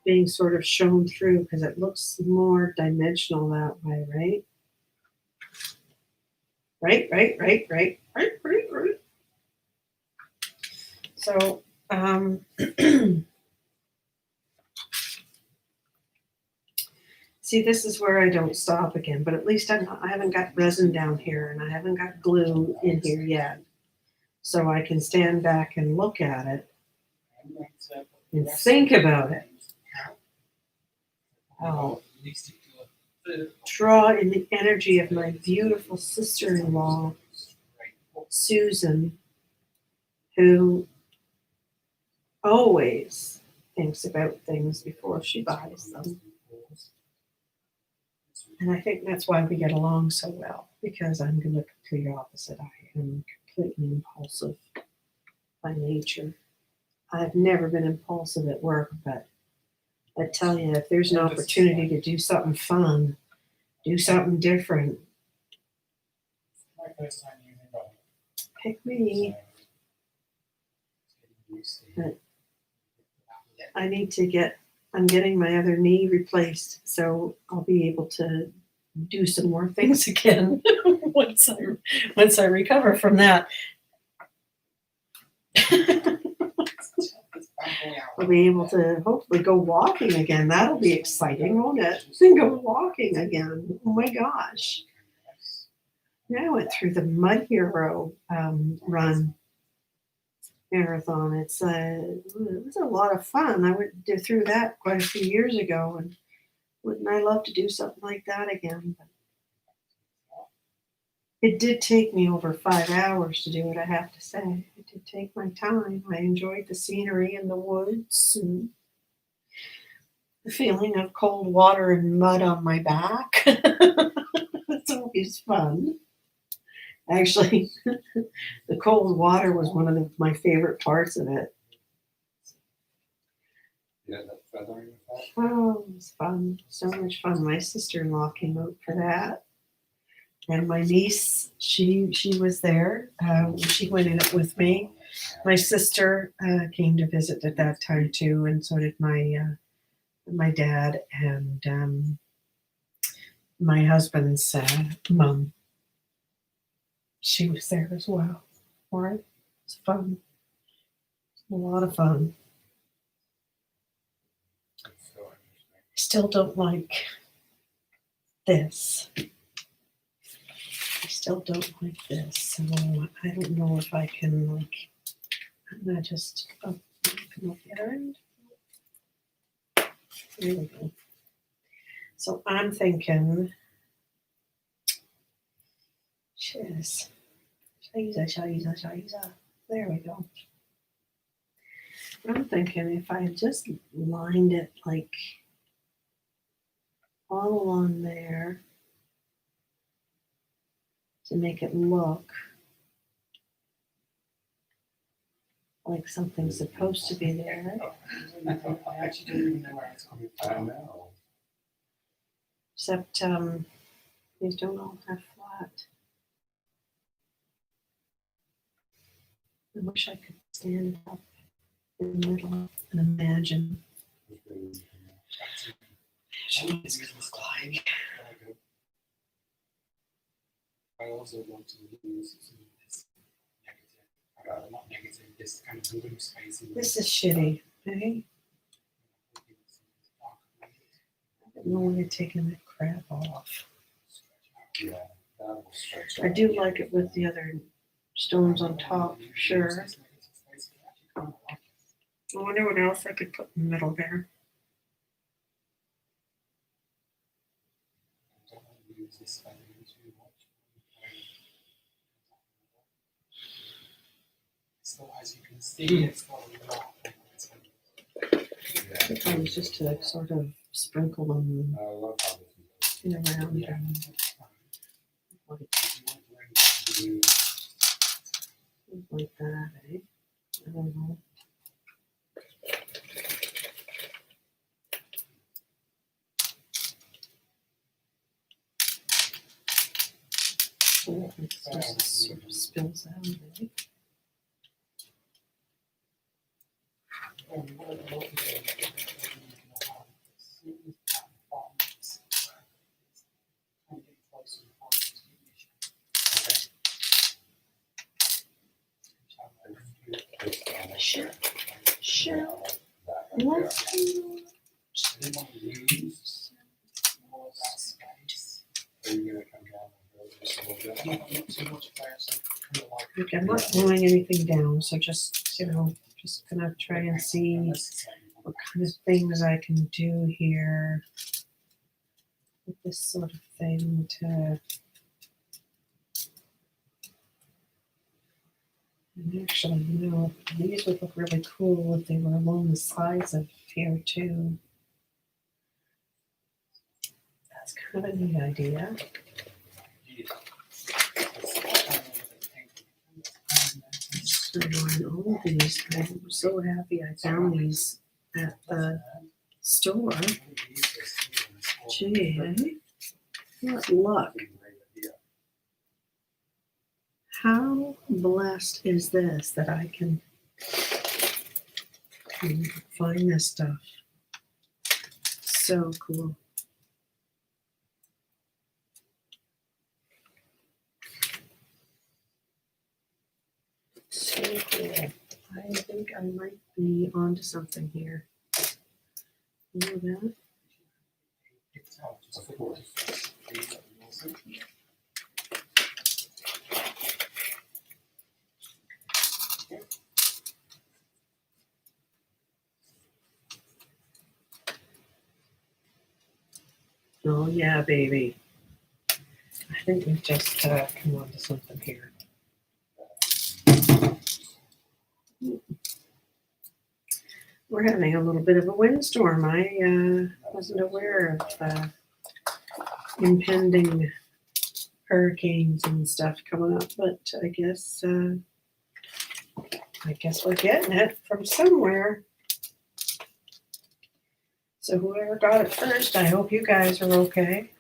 being sort of shown through because it looks more dimensional that way, right? Right. So, see, this is where I don't stop again, but at least I haven't got resin down here and I haven't got glue in here yet. So I can stand back and look at it and think about it. I'll draw in the energy of my beautiful sister-in-law, Susan, who always thinks about things before she buys them. And I think that's why we get along so well, because I'm the complete opposite. I am completely impulsive by nature. I've never been impulsive at work, but I tell you, if there's an opportunity to do something fun, do something different, My first time using roller. pick me. But I'm getting my other knee replaced, so I'll be able to do some more things again once I recover from that. I'll be able to hopefully go walking again. That'll be exciting, won't it? Go walking again. Oh my gosh. Yeah, I went through the Mud Hero run marathon. It was a lot of fun. I went through that quite a few years ago, and wouldn't I love to do something like that again? But it did take me over 5 hours to do it, I have to say. It did take my time. I enjoyed the scenery and the woods and the feeling of cold water and mud on my back. It's always fun. Actually, the cold water was one of my favorite parts of it. Yeah, that feathering effect. Oh, it was fun. So much fun. My sister-in-law came out for that. And my niece, she was there. She went in it with me. My sister came to visit at that time too, and so did my dad and my husband's mom. She was there as well. All right, it's fun. A lot of fun. It's so interesting. I still don't like this. I still don't like this, so I don't know if I can I'm gonna just open up the other end. There we go. So I'm thinking, cheers. There we go. I'm thinking if I just lined it like all along there to make it look like something's supposed to be there. I actually don't even know where it's coming I from. know. Except these don't all have flat. I wish I could stand up in the middle and imagine what it's gonna look like. I also want to use some of this negative, not negative, this kind of blue space. This is shitty, okay? I don't know when they're taking that crap off. Yeah, that will stretch I out. do like it with the other stones on top, for sure. I wonder what else I could put in the middle there. So as you can see, it's got a lot of Sometimes just to sort of sprinkle them I love how this is. in around Yeah. and If you want to bring it to you, things like that, eh? I don't know. Oh, it sort of spills out, eh? oh, you want to look at it, you know how it's sitting at the bottom, it's kind of getting close to the point of distribution. Okay. Sure. Yeah, Sure. I like that. Let's Yeah. do I didn't want to lose more of that space. Are you gonna come down and go just a little bit? Not too much, but I actually feel like. Okay, I'm not gluing anything down, so just, you know, just gonna try and see what kind of things I can do here with this sort of thing to. And actually, you know, these would look really cool if they were along the sides of here too. That's kind of a neat idea. So on all of these, I'm so happy I found these at the store. Gee, eh? What luck. How blessed is this that I can find this stuff? So cool. So cool. I think I might be onto something here. You know that? Of course. Oh yeah, baby. I think we've just come on to something here. We're having a little bit of a windstorm. I wasn't aware of impending hurricanes and stuff coming up, but I guess we're getting it from somewhere. So whoever got it first, I hope you guys are okay.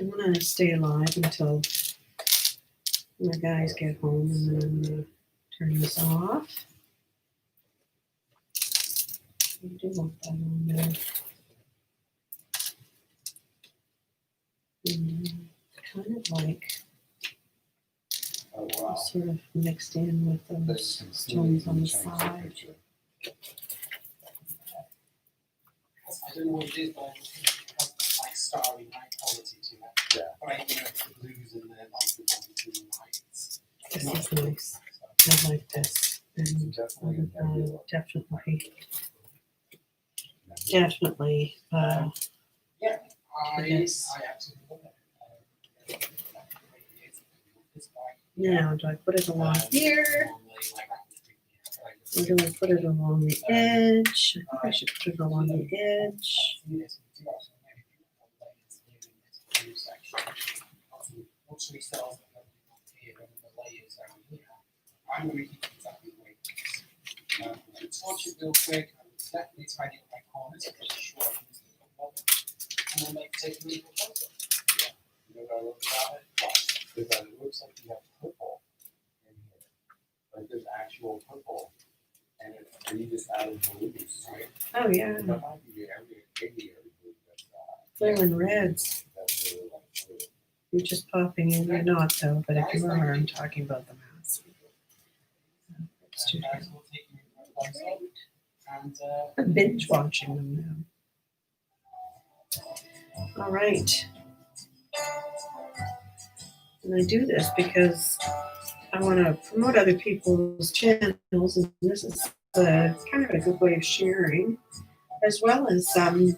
I'm gonna stay alive until my guys get home, and then I'm gonna turn this off. I do want that on there. And kind of like Oh, wow. sort of mixed in with those That's completely stones on the changed the side. picture. I don't know what it is, but it has like starry night quality to it. Yeah. But I know the blues and the like the blue lights. This is nice. I like this. And Definitely a nebula. definitely. Yeah, I Yes. I actually love it. Now, do I put it along here? Or do I put it along the edge? I think I should put it along the edge. I'm going to keep it exactly the way it is. I'm going to torch it real quick. I'm definitely tidy up my corners. I'm pretty sure I can use the bottom. And then take a little closer. Yeah. You know what I love about it? Is that it looks like you have purple in here. Like there's actual purple. And you just added blues, right? Oh, yeah. That might be every blue that's Blue and reds. that's really like blue. You're just popping in. You're not, though. But if you are, I'm talking about the mask. It's too Guys will take you one side. And I'm binge watching them now. All right. And I do this because I want to promote other people's channels, and this is kind of a good way of sharing, as well as it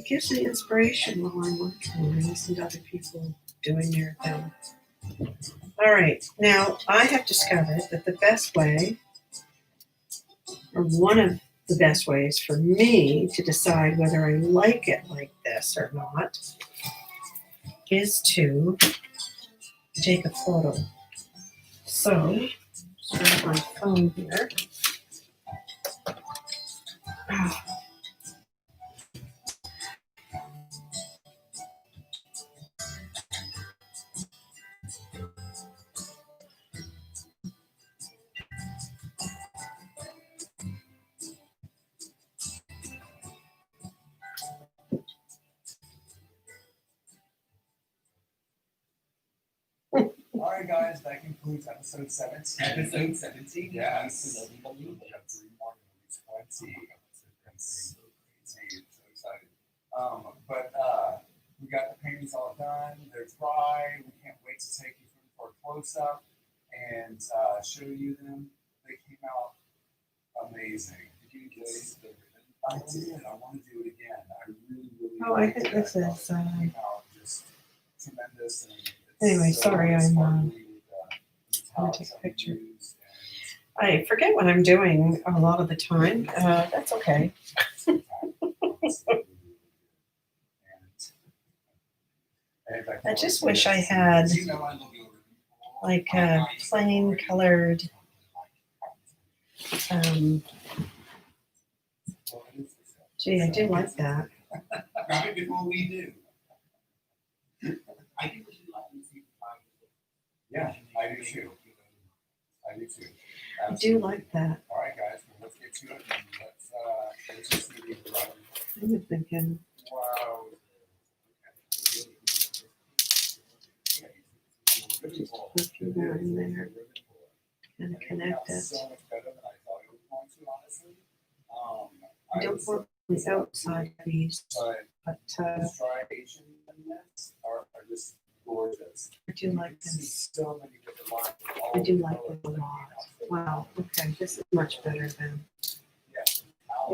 gives me inspiration while I'm working. I listen to other people doing your thing. All right, now I have discovered that the best way, or one of the best ways for me to decide whether I like it like this or not, is to take a photo. So, just grab my phone here. All right, guys, that concludes episode 17. Episode 17. Yes. Lovely, lovely. We have 3 more, and it'll be 20. That's crazy. So excited. We got the paintings all done. They're dry. We can't wait to take you through for a close-up and show you them. They came out amazing. Did you enjoy the ribbon? I did. I want to do it again. I really, really. Oh, I liked think it. this I thought is, it came out just tremendous. And it's Anyway, so sorry, I'm, sparkly with, gonna metallics take a that we picture. used I forget what I'm doing a lot of the time. That's okay. I just wish I had You know I love your ribbon. like a plain colored, gee, I do like that. Grab it before we do. I think we should like to see Yeah, I do too. I do too. I do like that. All right, guys, well, let's get to it and let's just see the brother. I'm thinking, Wow. put that in there and connect it. So much better than I thought it was going to, honestly. I don't want the outside of these, But but the striation in this are just gorgeous. I do like You can see this. so many different lines of all I do the like colors this a that lot. came out. Wow. Okay, this is much better than. Yeah.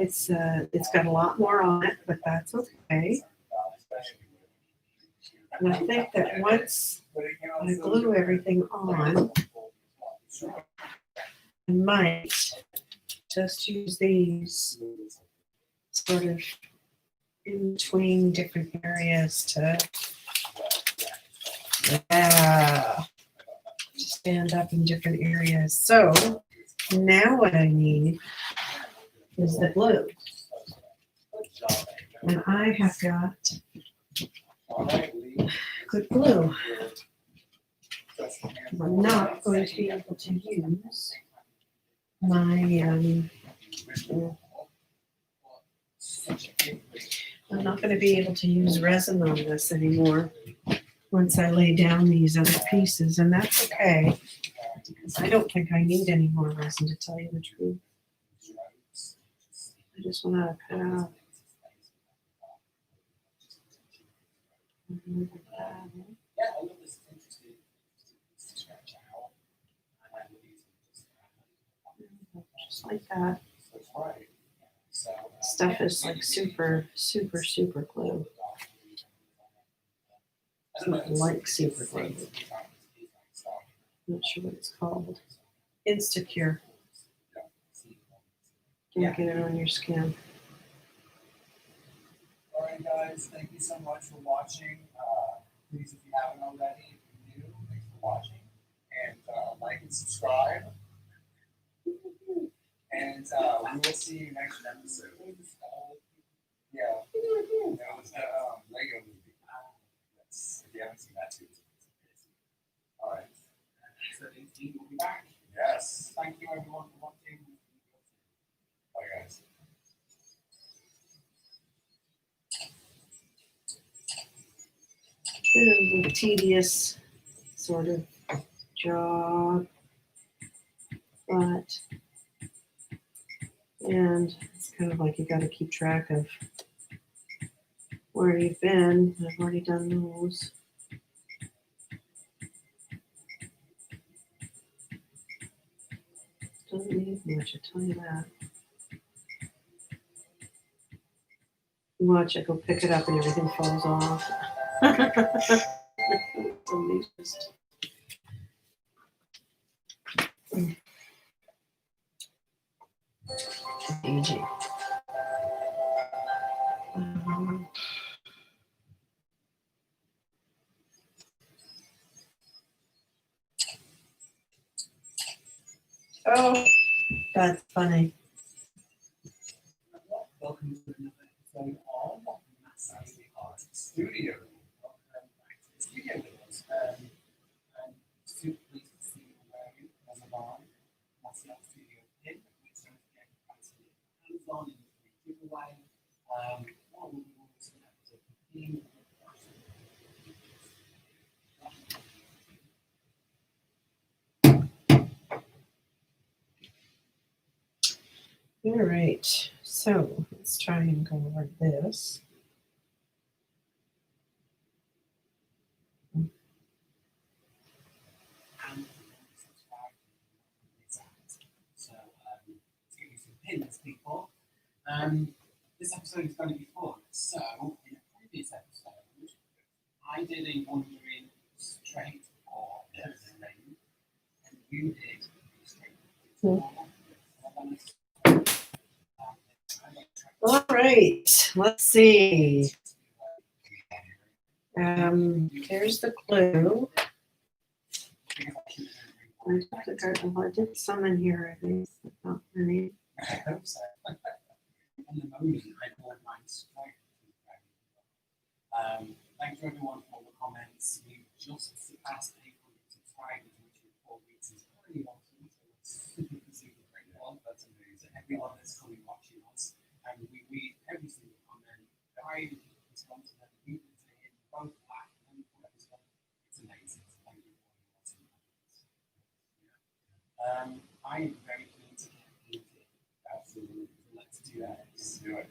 It's got a lot more on it, but that's okay. And I think that once I glue everything on, I might just use these sort of in between different areas to stand up in different areas. So now what I need is the glue. And I have got good glue. I'm not going to be able to use my I'm not going to be able to use resin on this anymore once I lay down these other pieces, and that's okay because I don't think I need any more resin, to tell you the truth. I just want to cut out. Yeah, I love this. Interesting. Stretch out. Just like that. That's right. So, Stuff is like super, super, super glue. It's not like super glue. I'm not sure what it's called. Instacure. Don't get it on your skin. All right, guys, thank you so much for watching. Please, if you haven't already, if you're new, thanks for watching. And like and subscribe. And we will see you next episode. Yeah. That was the Lego movie. Yes. If you haven't seen that too. All right. We'll be back. Yes. Thank you everyone for watching. Bye, guys. Bit of a tedious sort of job, but and it's kind of like you got to keep track of where you've been. I've already done those. Doesn't need much, I tell you that. Watch it go pick it up and everything falls off. Somebody's just. Aging. Oh, that's funny. Welcome to another episode of Massage Art Studio. Welcome back to the studio with us. I'm super pleased to see you wearing as a bar. Massage Art Studio pin, which don't forget you guys to get hands on in the free giveaway. What will be also an episode 15. All right, so let's try and go over this. And subscribe to this app. So let's give you some pins, people. This episode is going to be fun. So in a previous episode, I did a wandering straight or ring, and you did a straight. All right, let's see. Here's the clue. I did some in here, I think. Not many. I hope so. On the moment, I bought mine straight. Thank you everyone for all the comments. We just surpassed 800 subscribers, which in 4 weeks is pretty awesome. So it's super grateful. That's amazing. Everyone that's coming watching us, and we read every single comment. I respond to them. We can say it both black and white. It's amazing. So thank you for watching. I am very keen to get into it. Absolutely. Let's do that. Let's do it.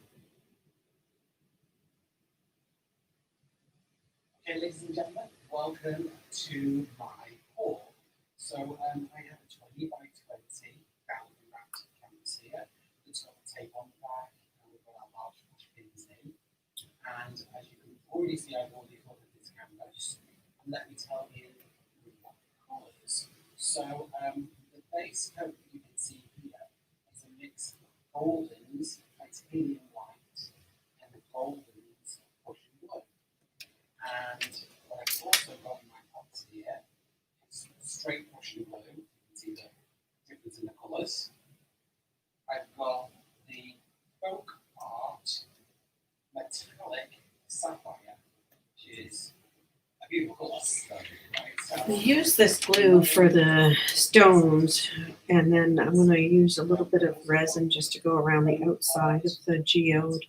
Okay, ladies and gentlemen, welcome to my haul. So I have a 20 by 20 gallery wrapped canvas here. It's got a tape on the back, and we've got our large pins in. And as you can already see, I've already covered this canvas. And let me tell you what the colours. So the base coat that you can see here is a mix of goldens, titanium white, and the goldens Prussian wood. And what I've also got in my pots here is straight Prussian blue. You can see the difference in the colours. I've got the folk art metallic sapphire, which is a beautiful colour. I use this glue for the stones, and then I'm going to use a little bit of resin just to go around the outside of the geode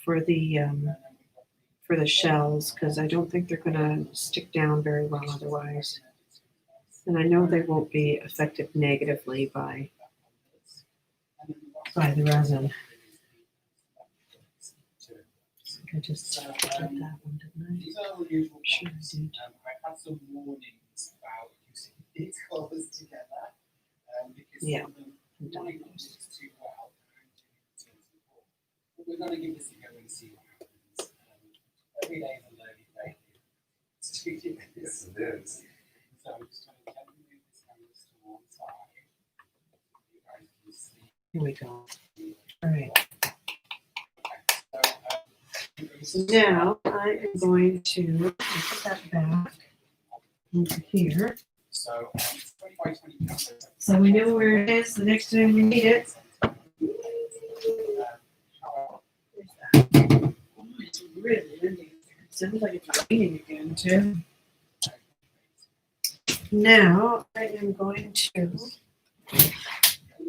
for the shells, because I don't think they're going to stick down very well otherwise. And I know they won't be affected negatively by the resin. I just did that one, didn't I? These are unusual Sure ones. I did. I had some warnings about using these colours together because Yeah, some of them I've done really those. mix too well. But we're going to give this a go and see what happens. Every day is a learning day. It's 2 years. Yes, it is. So I'm just going to gently move this canvas to one side. You guys can see. Here we go. All right. So, Now I am going to put that back into here. So, 20 by 20 canvas. So we know where it is the next time we need it. Oh, it's really windy. It sounds like it's raining again too. Now I am going to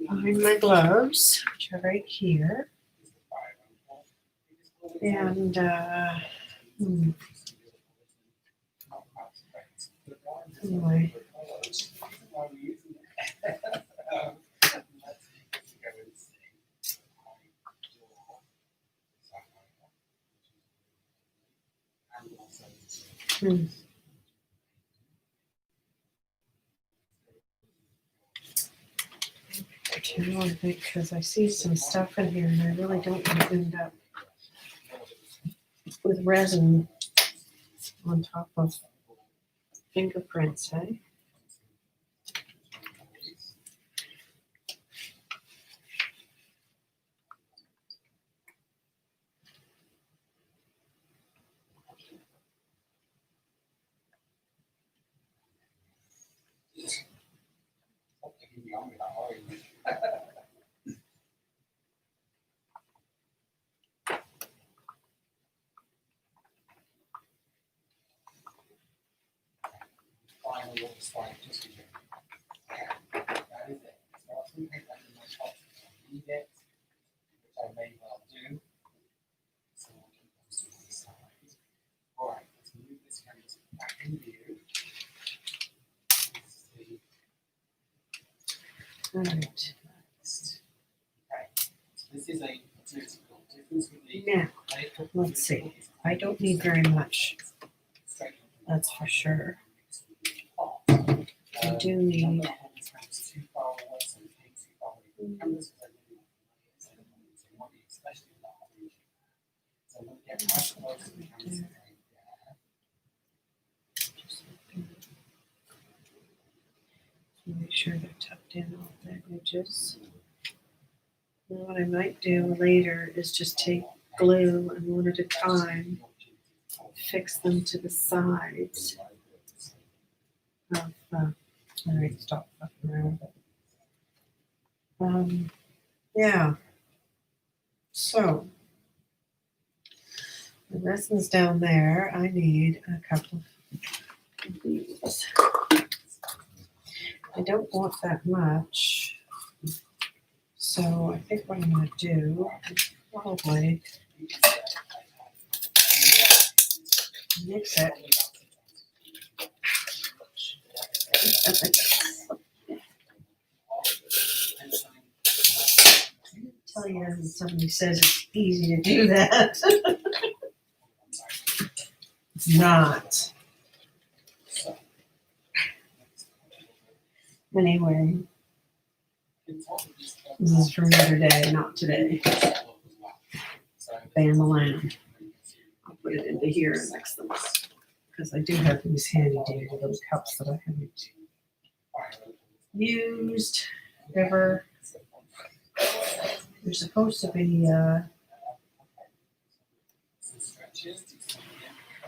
find my gloves, which are right here. And anyway, I think because I see some stuff in here and I really don't want to end up with resin on top of fingerprints, eh? Finally, what was fine, just to get that is it. So I think that in my top, I need it, which I may well do. So we'll keep those to one side. All right, let's move this canvas back in view. Let's see. All right. Next. Okay, so this is a political difference with the. Now, let's see. I don't need very much. That's for sure. I do need. Make sure they're tucked in all the edges. And what I might do later is just take glue and one at a time fix them to the sides of all right, stop fucking around with it. Yeah. So the resin's down there. I need a couple of these. I don't want that much. So I think what I'm going to do is probably mix it. Tell you when somebody says it's easy to do that. It's not. Anyway, this is for another day, not today. Bam lamb. I'll put it into here and mix them up because I do have these handy dandy little cups that I haven't used ever. They're supposed to be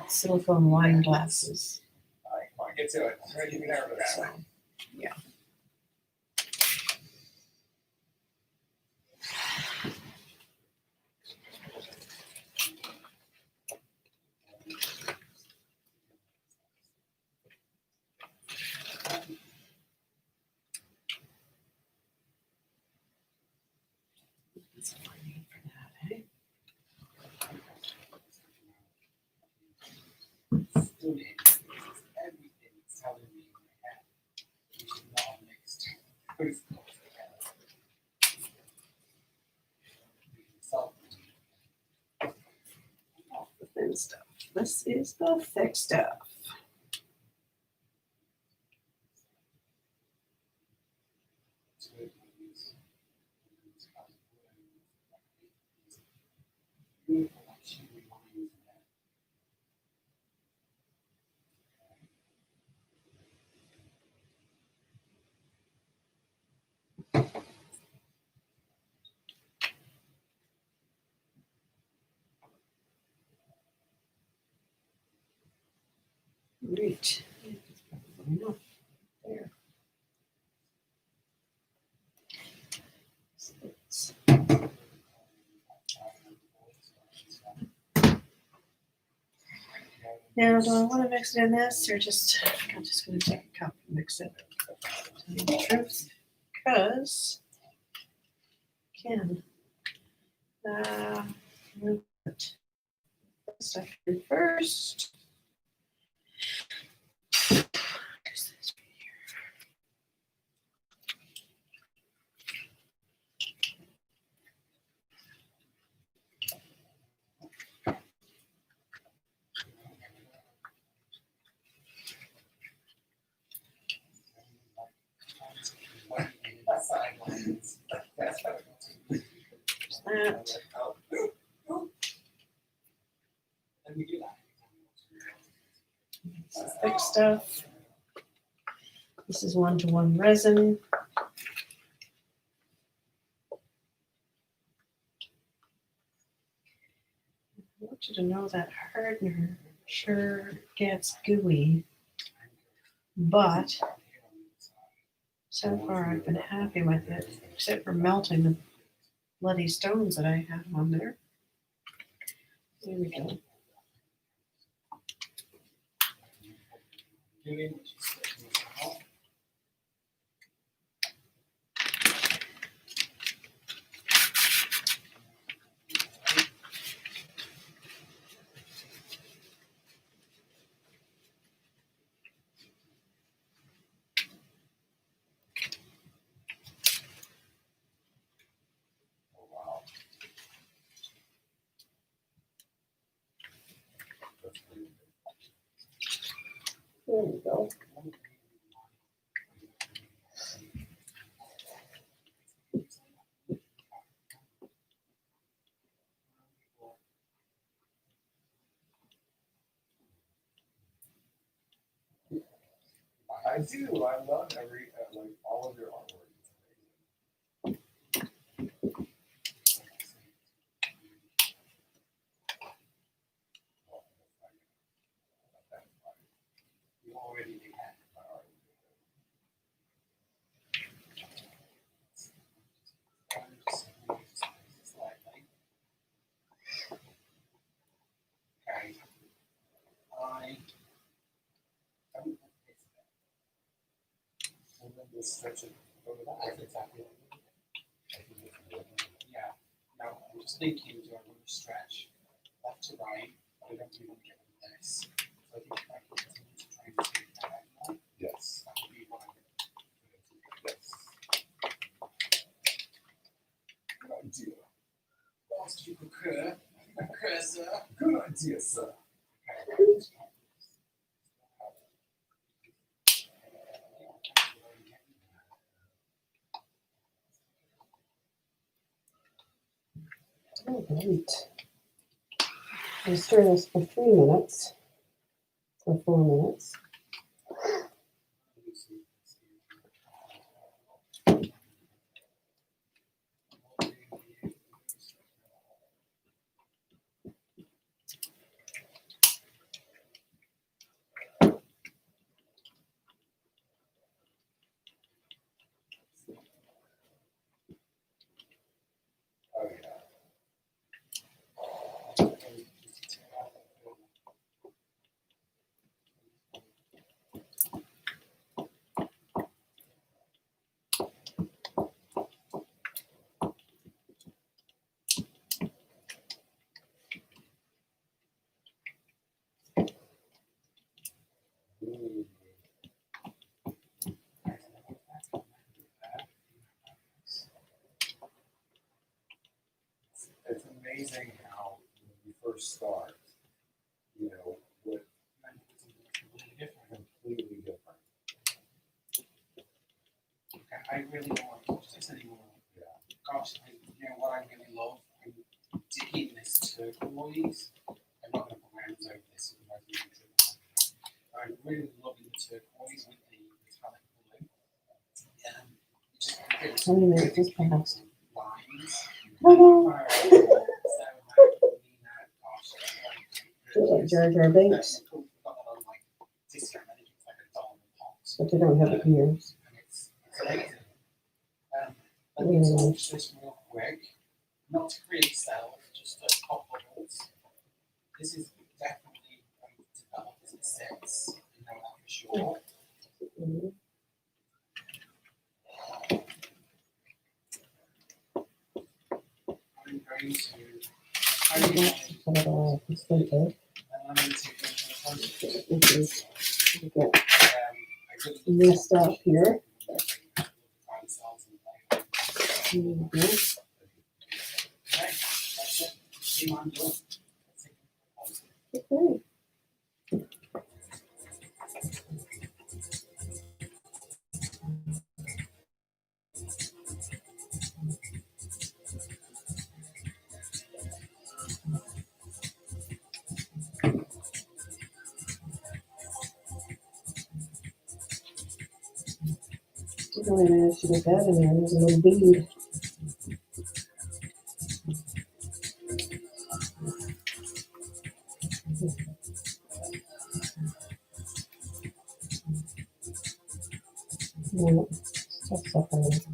silicone wine glasses. All right, come on, get to it. I'm ready to get out of that. So, yeah. That's all I need for that, eh? Everything's telling me in my head, which is not mixed. It's close together. So, Off the thin stuff. This is the thick stuff. Great. That's probably enough. There. So it's- Now, do I want to mix it in this or just, I'm just going to take a cup and mix it? Tell you the truth, because I can move it. Stuff in first. There's this right here. There's that. and we do that. stuff. This is 1-to-1 resin. I want you to know that hardener sure gets gooey, but so far I've been happy with it, except for melting the bloody stones that I have on there. There we go. Doing what she's supposed to help. Oh, wow. That's pretty good. There we go. I do. I love like all of your artwork. It's amazing. You already had My art is slightly. Okay. I don't think it's and then just stretch it over that. that's exactly what I think. Yeah. Now I'm just thinking, do I want to stretch left to right? But I don't really want to get rid of this. So I think if I continue to try and take that out more, Yes. that would be what I would do. Yes. Good idea. Whilst you occur, sir. Good idea, sir. All right. I'll stir this for 3 minutes, for 4 minutes. Oh yeah. Mm. It's amazing how when you first start, you know, what completely different. I really don't want to touch this anymore. Yeah. Gosh, you know what I really love? I'm digging this turquoise. I'm not going to put my hands over this, otherwise we can trip on. I'm really loving the turquoise with the metallic blue. It just gives How many minutes is perhaps? lines. Hello. So, Like Jar Jar Binks, but they don't have the ears. It's amazing. Let me touch this real quick. Not to create cells, just to pop bubbles. This is definitely going to develop as it sits. You know that for sure. Mhm. I'm going to. So that all completed. I'm going to take this This is, we get I really messed up here. cells in Mhm. play. Okay, that's it. See what I'm doing. Okay. I managed to get that in there. There's a little bead. Yeah, that's separated.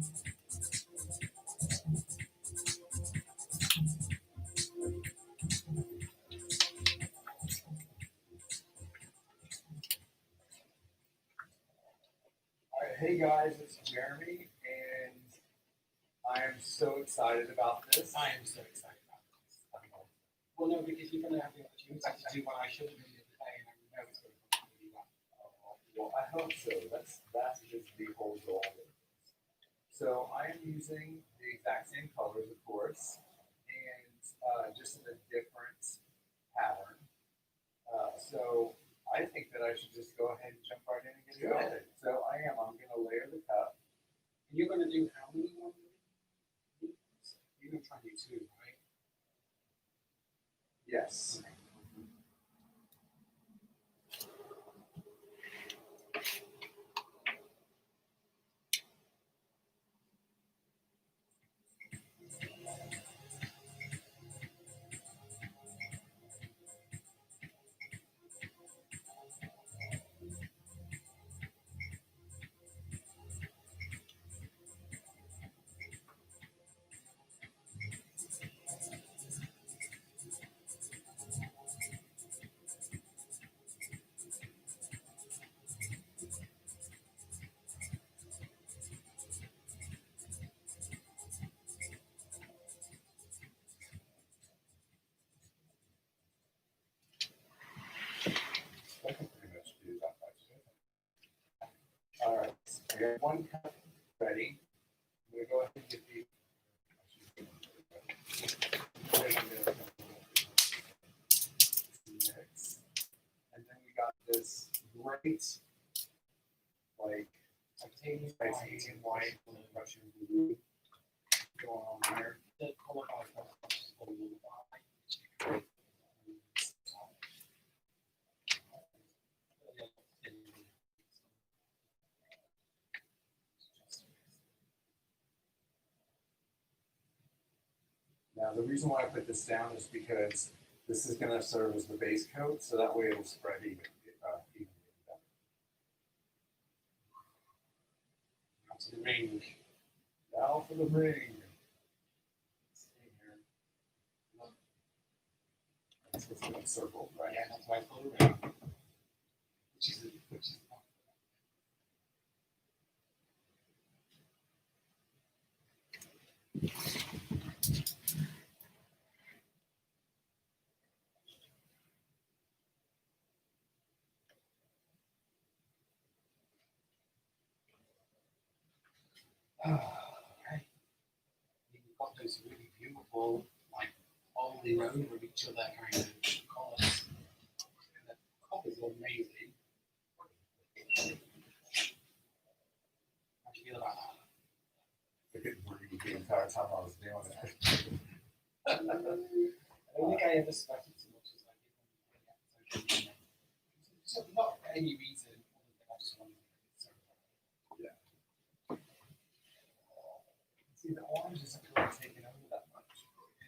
All right, hey guys, it's Jeremy, and I am so excited about this. I am so excited about this. Well, no, because you're going to have the opportunity to do what I should have done the other day, and I know it's going to come really well. Well, I hope so. That's just the whole goal. So I am using the exact same colors, of course, and just in a different pattern. So I think that I should just go ahead and jump right in and get started. So I am. I'm going to layer the cup. And you're going to do how many more? You're going to try to do 2, right? Yes. I can pretty much do that much. All right, I got one cup ready. I'm going to go ahead and get the mix. And then we got this great, like, titanium white, Russian blue going on there. The color Now, the reason why I put this down is because this is going to serve as the base coat, so that way it'll spread evenly. to the ring. Now for the ring. That's what's going to circle, right? Yeah, that's why I call it ring. Which is okay. You've got those really beautiful, like, all in over each other kind of colours. And the colours are amazing. How do you feel about that? I couldn't breathe the entire time I was doing it. I don't think I ever sweated so much as I did on the episode. So not for any reason other than I just wanted to make it so Yeah. See, the orange isn't really taking over that much.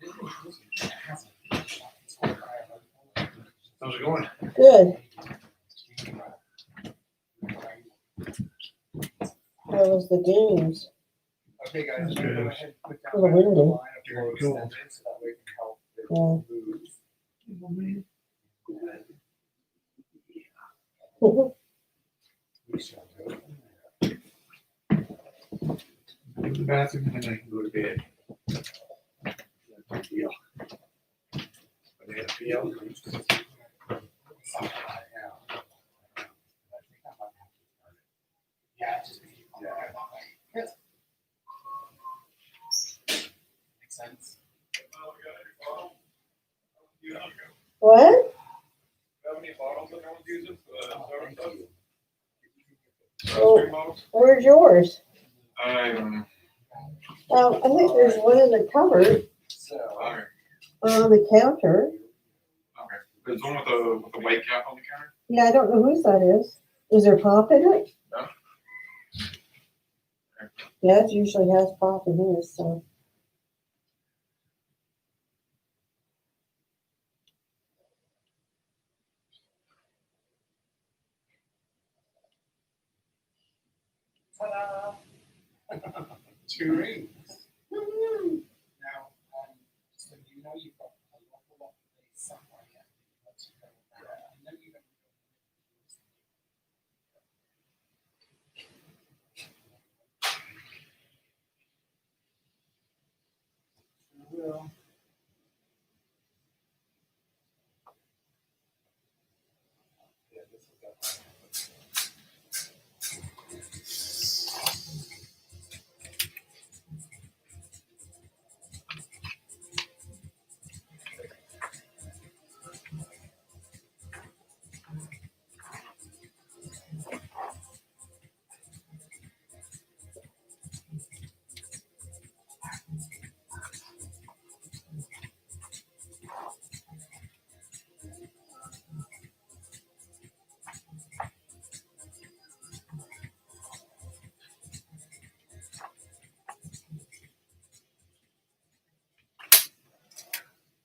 it doesn't. It hasn't. It's quite rare. How's it going? Good. How was the games? Okay, guys, I'm going to go ahead and put down A little windy. the line of flow Very cool. extended so that way it can help it Yeah. move. Oh, We shall go from there. Go to the bathroom and then I can go to bed. That's the deal. Banana peel. Yeah, just because you can't go that way. Good. Makes sense. what? How many bottles that everyone's using for the soda Thank stuff? you. Three bottles? Where's yours? I don't know. I think there's one in the cupboard Okay. on the counter. Okay. There's one with the white cap on the counter? Yeah, I don't know whose that is. Is there pop in it? Okay. Dad usually has pop in his, so. Ta-da! Two rings. Now, so you know you've got a lot of these somewhere yet. Let's go there. I know you're going to will. Yeah, this will definitely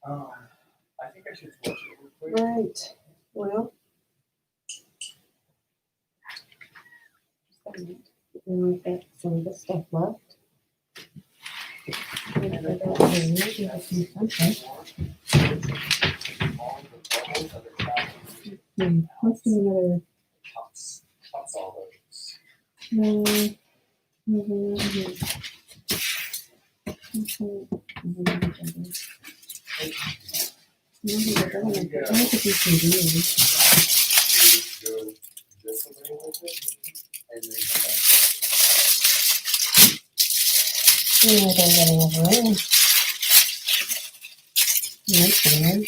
I think I should watch it real quick. Right, well. And we've got some of the stuff left. Okay. Okay. All the bubbles that are trapped Let's do another. cups. Cups all those. I think you can do it. You go this way with it, and then come back. Yeah, they're getting over it. Nice one.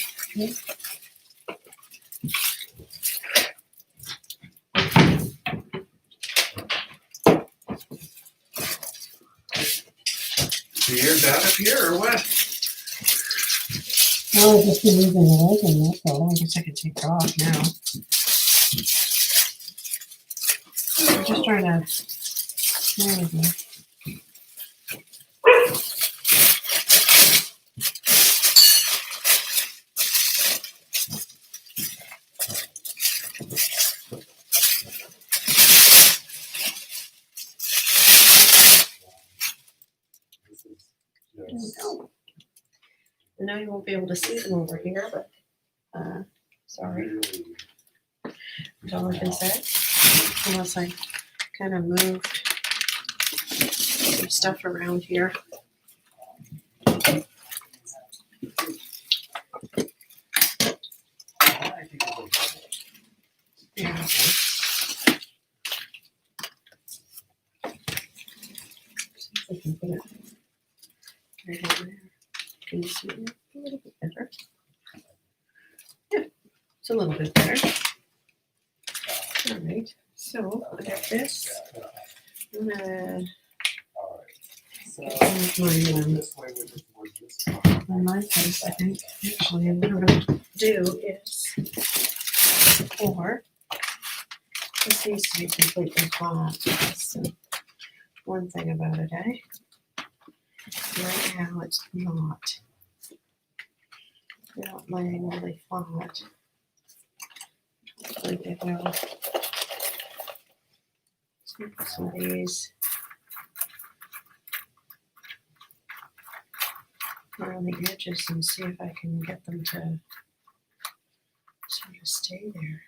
So you're down up here or what? Well, I've just been using the legend, that's all. I guess I can take it off now. I'm just trying to. There we go. This is There we just go. And now you won't be able to see them over here, but, sorry, really that's all I can say. Unless I kind of moved some stuff around here. I think it'll be Yeah. Okay. See if I can put it right over there. Can you see it a little bit better? Yeah, it's a little bit better. All right, so I got this. I'm gonna all right. So use my, this way with it towards this one. in my case, I think, actually, what I'm gonna do is pour. This needs to be completely flat. That's one thing about it, eh? Right now, it's not. They're not laying really flat. Hopefully they will. Let's make some of these around the edges and see if I can get them to sort of stay there.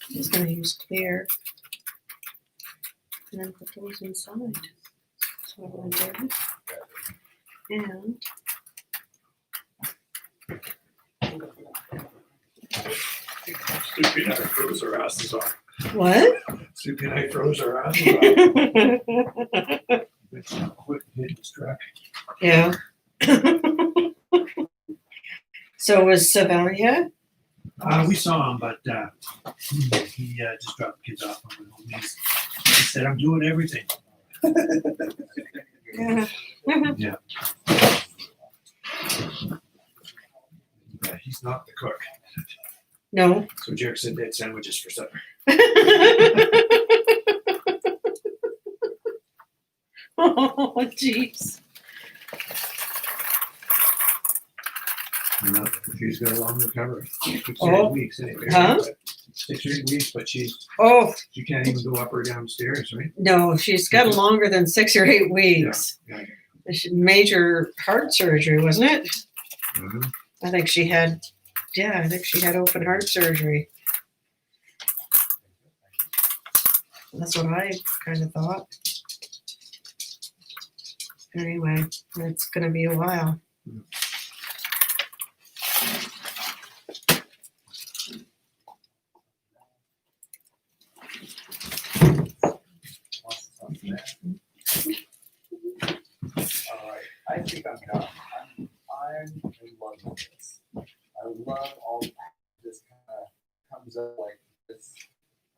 I'm just gonna use clear and then put those inside. That's what I'm gonna do. And Soupy and I froze our asses off. what? Soupy and I froze our asses off. It's not quick hitting this track. Yeah. So was Savalia? We saw him, but he just dropped the kids off on the home. He said, "I'm doing everything." Yeah. Yeah. He's not the cook. No. So Jared said they had sandwiches for supper. Oh, jeez. No, she's got a long recovery. 6 or Oh. 8 weeks anyway. Huh? But 6 or 8 weeks, but she Oh, can't even go up or downstairs, right? no, she's got longer than 6 or 8 weeks. Yeah. Major heart surgery, wasn't it? Mhm. I think she had open heart surgery. That's what I kind of thought. Anyway, it's going to be a while. All right, I think I'm done. I'm in love with this. I love all this kind of comes up like this,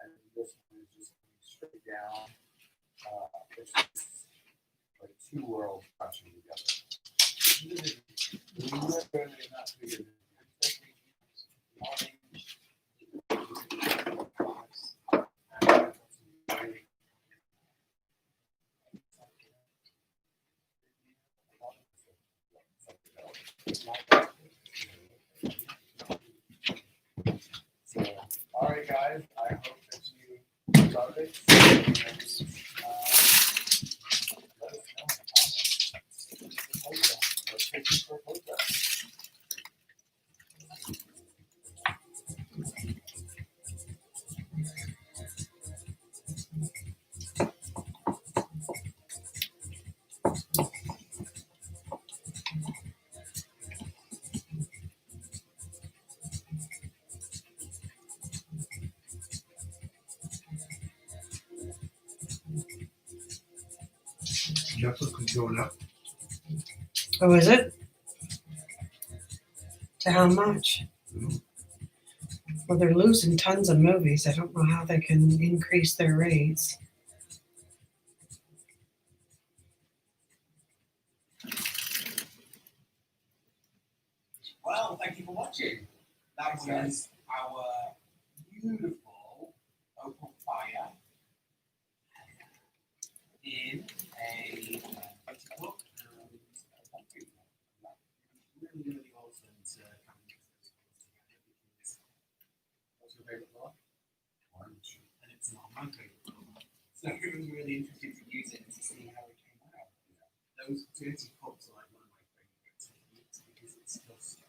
and this one is just straight down. It's just like two worlds touching together. Literally not bigger So, all right, guys. I hope that you love it. And, let us know in the comments. Let's take you for a photograph. Netflix is going up. Oh, is it? To how much? Well, they're losing tons of movies. I don't know how they can increase their rates. Well, thank you for watching. That was our beautiful opal fire in a book and a concrete one. Really, really awesome to come and get those together because what's your favourite colour? Orange. And it's not my favourite colour. So it was really interesting to use it and to see how it came out. Those dirty cups are like one of my favourite techniques because it's just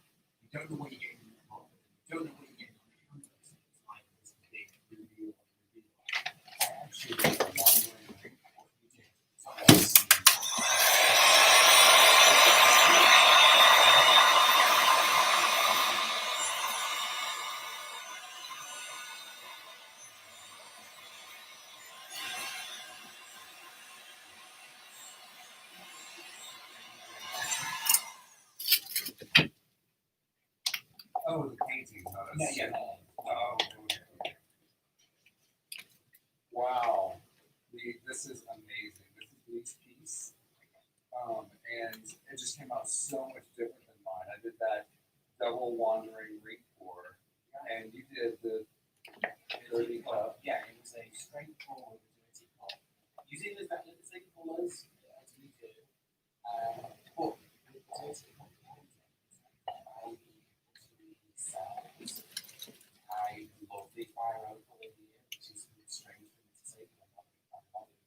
you don't know what you're getting in the pot. You don't know what you're getting on the canvas. It's like this big reveal. I actually did a long way what we did. So I was Oh, the painting. yeah. Oh, okay. Wow. This is amazing. This is Lee's piece. And it just came out so much different than mine. I did that double wandering ring pour, and you did the dirty cup. Yeah, it was a straightforward dirty cup. Using the same colours as we do, but with the dirty cup I love the fire opal in here, which is strange for me to say, but I'm not a fan of it.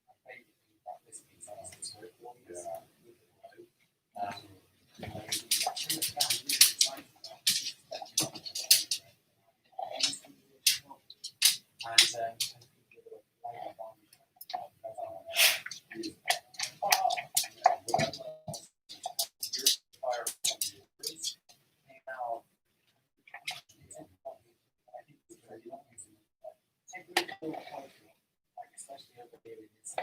My favourite thing about this piece is the circle with the glow. Actually, I'm really excited about this. Especially over here in this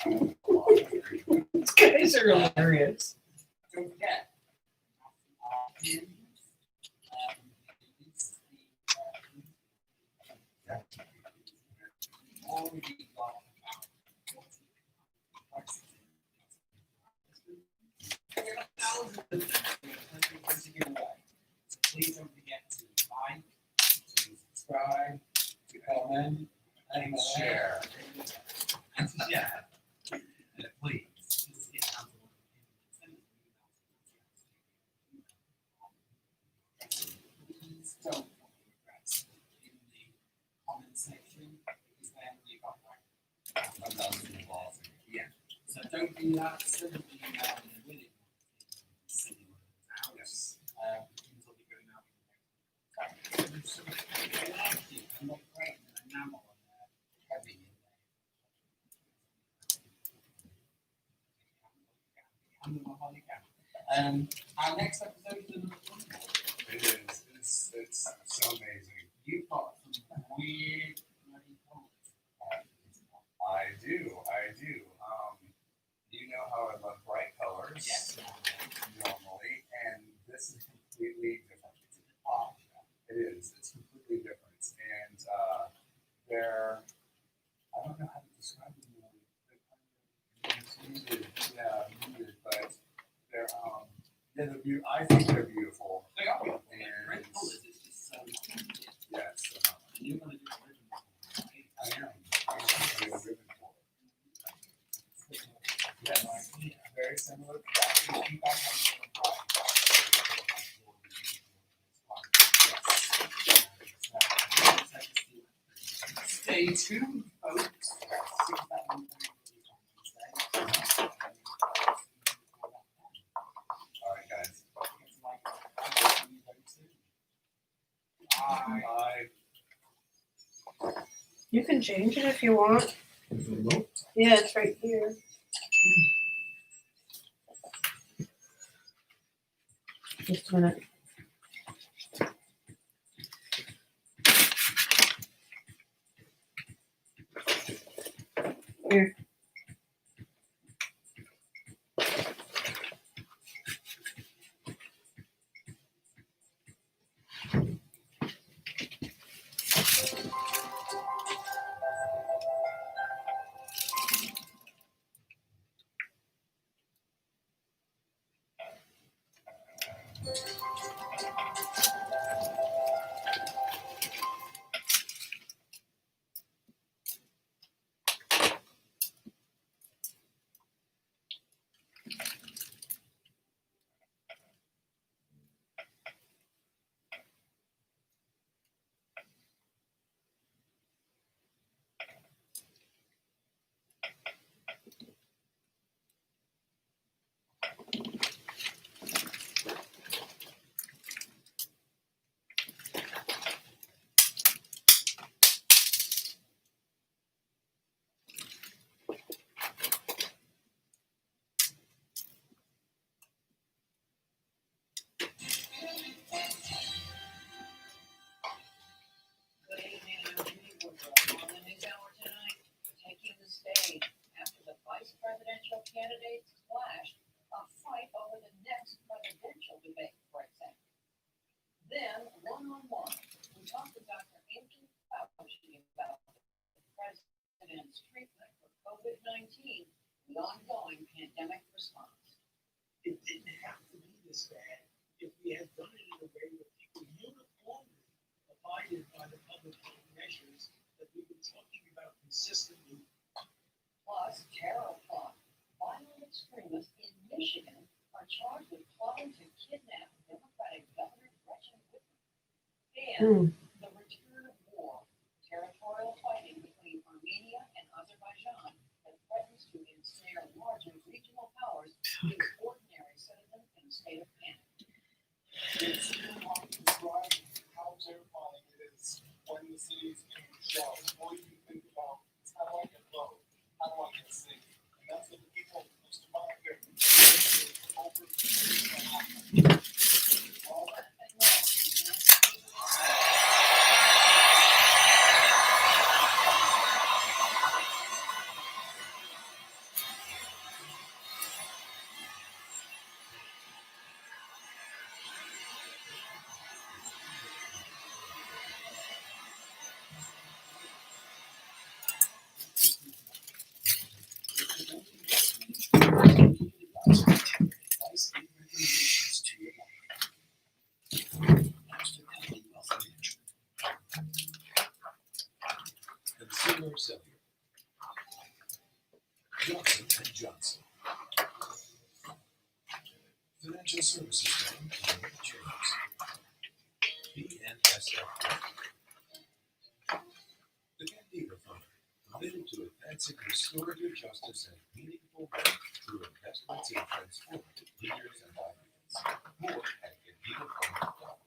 These guys are hilarious. Don't forget, pins, it's the, already got about 40 thousands of them to give away. So please don't forget to like, to subscribe, to comment, and share. And to share. And please, just get out of the send us an email. Please don't put your address in the comment section because then you got like 1,000 involved. Yeah. So don't do that. Send an email and then really send it out. Yes. Things will be going out. Thank you. I'm not great. And I'm now on heavy in there. Our next episode is another one. It is. It's so amazing. You've got some weird bloody comments. I do. You know how I love bright colors. Yes. Normally, and this is completely different. It is. It's completely different, and they're. I don't know how to describe them. Muted, but they're yeah, they're beautiful. I think they're beautiful. They are beautiful. And Red colours is just so yes, and you're going to do a ribbon for it, I right? am. I'm going to do a ribbon for it. Yes, very similar to that. You guys have stay tuned, folks. All right, guys. Bye. You can change it if you want. Yeah, it's right here. Just a minute. Here. Good evening, I'm Judy Woodruff. On the news hour tonight, taking the stage after the vice presidential candidates clashed, a fight over the next presidential debate breaks out. Then, one-on-one, we talked to Dr. Anthony Fauci about the president's treatment for COVID-19, the ongoing pandemic response. It didn't have to be this bad if we had done it in a way where people uniformly abided by the public health measures that we've been talking about consistently. Plus, terror plot. Violent extremists in Michigan are charged with plotting to kidnap Democratic Governor Gretchen Whitmer. And the return of war, territorial fighting between Armenia and Azerbaijan that threatens to ensnare larger regional powers gives ordinary citizens in a state of panic. It's hard to describe how terrifying it is when the city is being shelled. All you can think about is how do I get low? How do I get safe? And that's what the people used to find there. Over All that and more. services done to the chairs. BNSF. The Candida Fund, committed to advancing restorative justice and meaningful work through investments in transformative leaders and ideas. More at CandidaFund.org.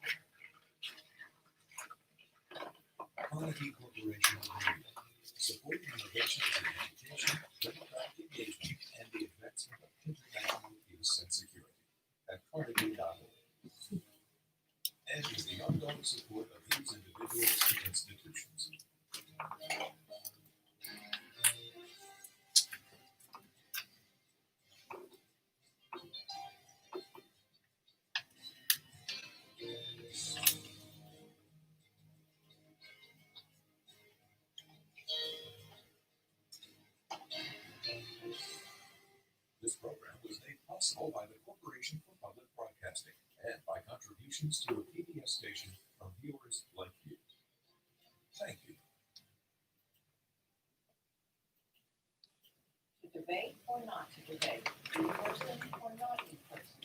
Carnegie Corporation of America, supporting innovations in education, democratic engagement, and the advancement of international peace and security at Carnegie.org. And with the ongoing support of these individuals and institutions. This program was made possible by the Corporation for Public Broadcasting and by contributions to a PBS station from viewers like you. Thank you. To debate or not to debate, in person or not in person.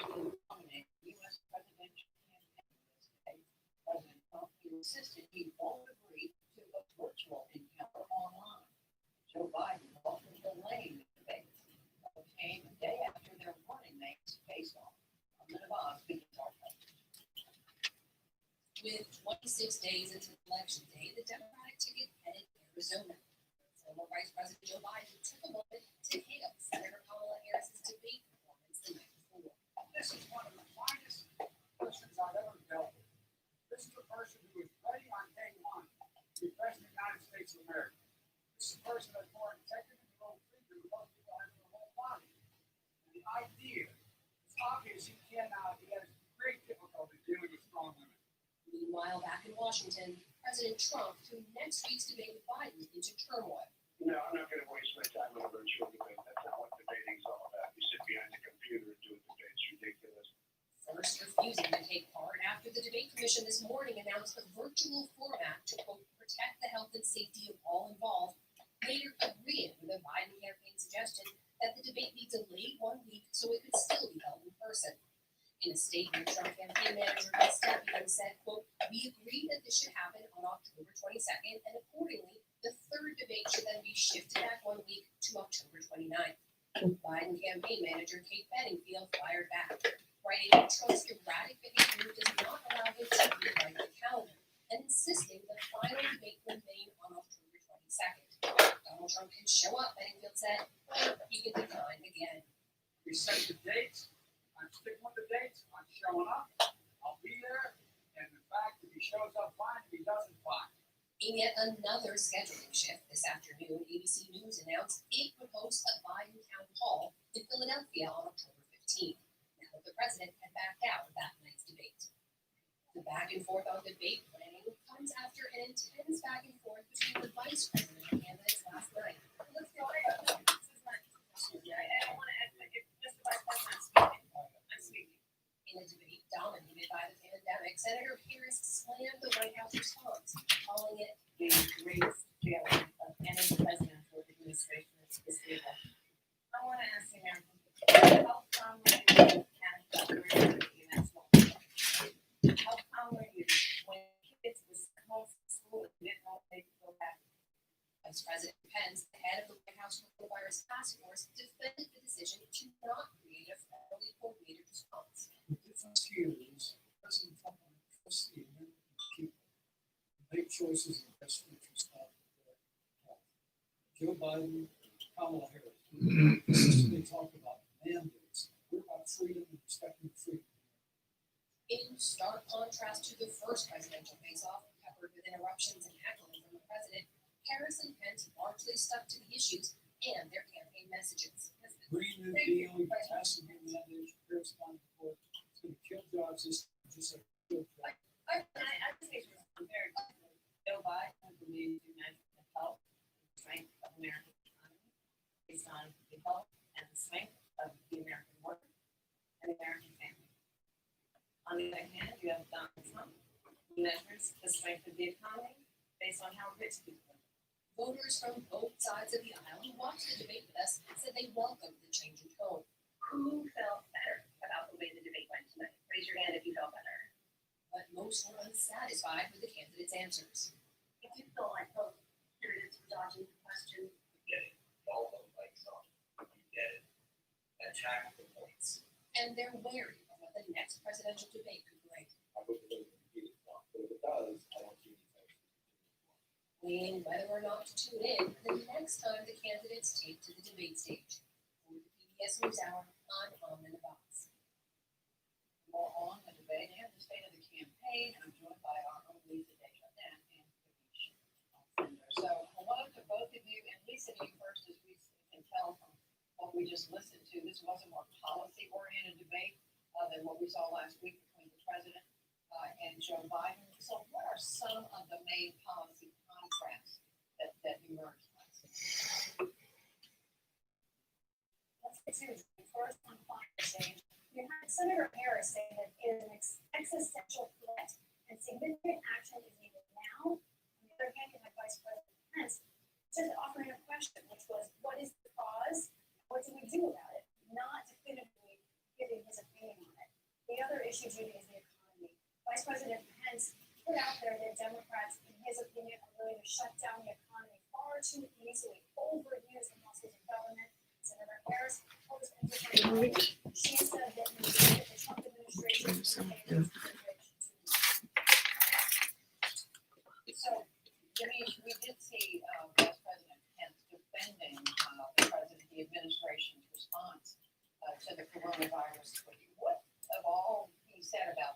To dominate the U.S. presidential campaign this day, President Trump insisted he won't agree to a virtual encounter online. Joe Biden offered delaying the debate. It came a day after their running mates faced off. From the Nevada begins our coverage. With 26 days until Election Day, the Democratic ticket headed to Arizona. Former Vice President Joe Biden took a moment to hail Senator Kamala Harris's debate performance the night before. This is one of the finest persons I've ever dealt with. This is a person who was ready on day one to be president of the United States of America. This is a person that's more executive role figure than most people have in their whole body. And the idea, it's obvious he has great difficulty dealing with strong women. Meanwhile, back in Washington, President Trump threw next week's debate with Biden into turmoil. No, I'm not going to waste my time on a virtual debate. That's not what debating's all about. You sit behind the computer and do a debate. It's ridiculous. First refusing to take part after the debate commission this morning announced a virtual format to, quote, protect the health and safety of all involved, later agreeing with the Biden campaign suggestion that the debate be delayed 1 week so it could still be held in person. In a statement, Trump campaign manager Bill Stepien said, quote, we agree that this should happen on October 22nd, and accordingly, the third debate should then be shifted back 1 week to October 29th. Biden campaign manager Kate Bedingfield fired back, writing that Trump's erratic behavior does not allow him to rewrite the calendar, and insisting the final debate remain on October 22nd. Donald Trump can show up, Bedingfield said, or he can decline again. We set the dates. I'm sticking with the dates. I'm showing up. I'll be there. And in fact, if he shows up fine, if he doesn't, fine. In yet another scheduling shift this afternoon, ABC News announced it would host a Biden town hall in Philadelphia on October 15th, now that the president had backed out of that night's debate. The back and forth on debate planning comes after an intense back and forth between the vice presidential candidates last night. Let's go ahead. This is my question. I don't want to ask, like, if Mr. Vice President, I'm speaking. In a debate dominated by the pandemic, Senator Harris slammed the White House response, calling it The greatest failure of any presidential administration is able. I want to ask you now, how come when you can how come when you when kids were sent home from school and didn't know they could go back? Vice President Pence, the head of the White House Coronavirus Task Force, defended the decision to not create a federally coordinated response. The difference here is President Trump trusts the American people to make choices in the best interest of their health. Joe Biden, Kamala Harris, consistently talk about mandates. We're about freedom and respecting freedom. In stark contrast to the first presidential face-off, peppered with interruptions and heckling from the president, Harris and Pence largely stuck to the issues and their campaign messages. Green New Deal, passing the mandates, Paris Climate Accord, it's going to kill jobs just like kill jobs. I just think it's very quickly. Joe Biden believes in national health and the strength of American economy based on the health and the strength of the American worker and the American family. On the other hand, you have Donald Trump, who measures the strength of the economy based on how rich people are. Voters from both sides of the aisle who watched the debate with us said they welcomed the change in tone. Who felt better about the attack the points. And they're wary of what the next presidential debate could bring. I hope it doesn't repeat itself, but if it does, I don't see anything. Weighing whether or not to tune in the next time the candidates take to the debate stage. For the PBS NewsHour, I'm Amanda Box. More on the debate and the state of the campaign, I'm joined by our own Lisa Desjardins and Kavish Alcindor. So hello to both of you, and Lisa, you first, as we can tell from what we just listened to, this was a more policy-oriented debate than what we saw last week between the president and Joe Biden. So what are some of the main policy contrasts that emerged last week? Let's get to the first on the final stage. You had Senator Harris say that it is an existential threat and significant action is needed now. On the other hand, you had Vice President Pence just offering a question, which was, what is the cause? What do we do about it? Not definitively giving his opinion on it. The other issue, Judy, is the economy. Vice President Pence put out there that Democrats, in his opinion, are willing to shut down the economy far too easily, overuse the muscles of government. Senator Harris posed a different way. She said that the Trump administration is So, Denise, we did see Vice President Pence defending the administration's response to the coronavirus. What of all he said about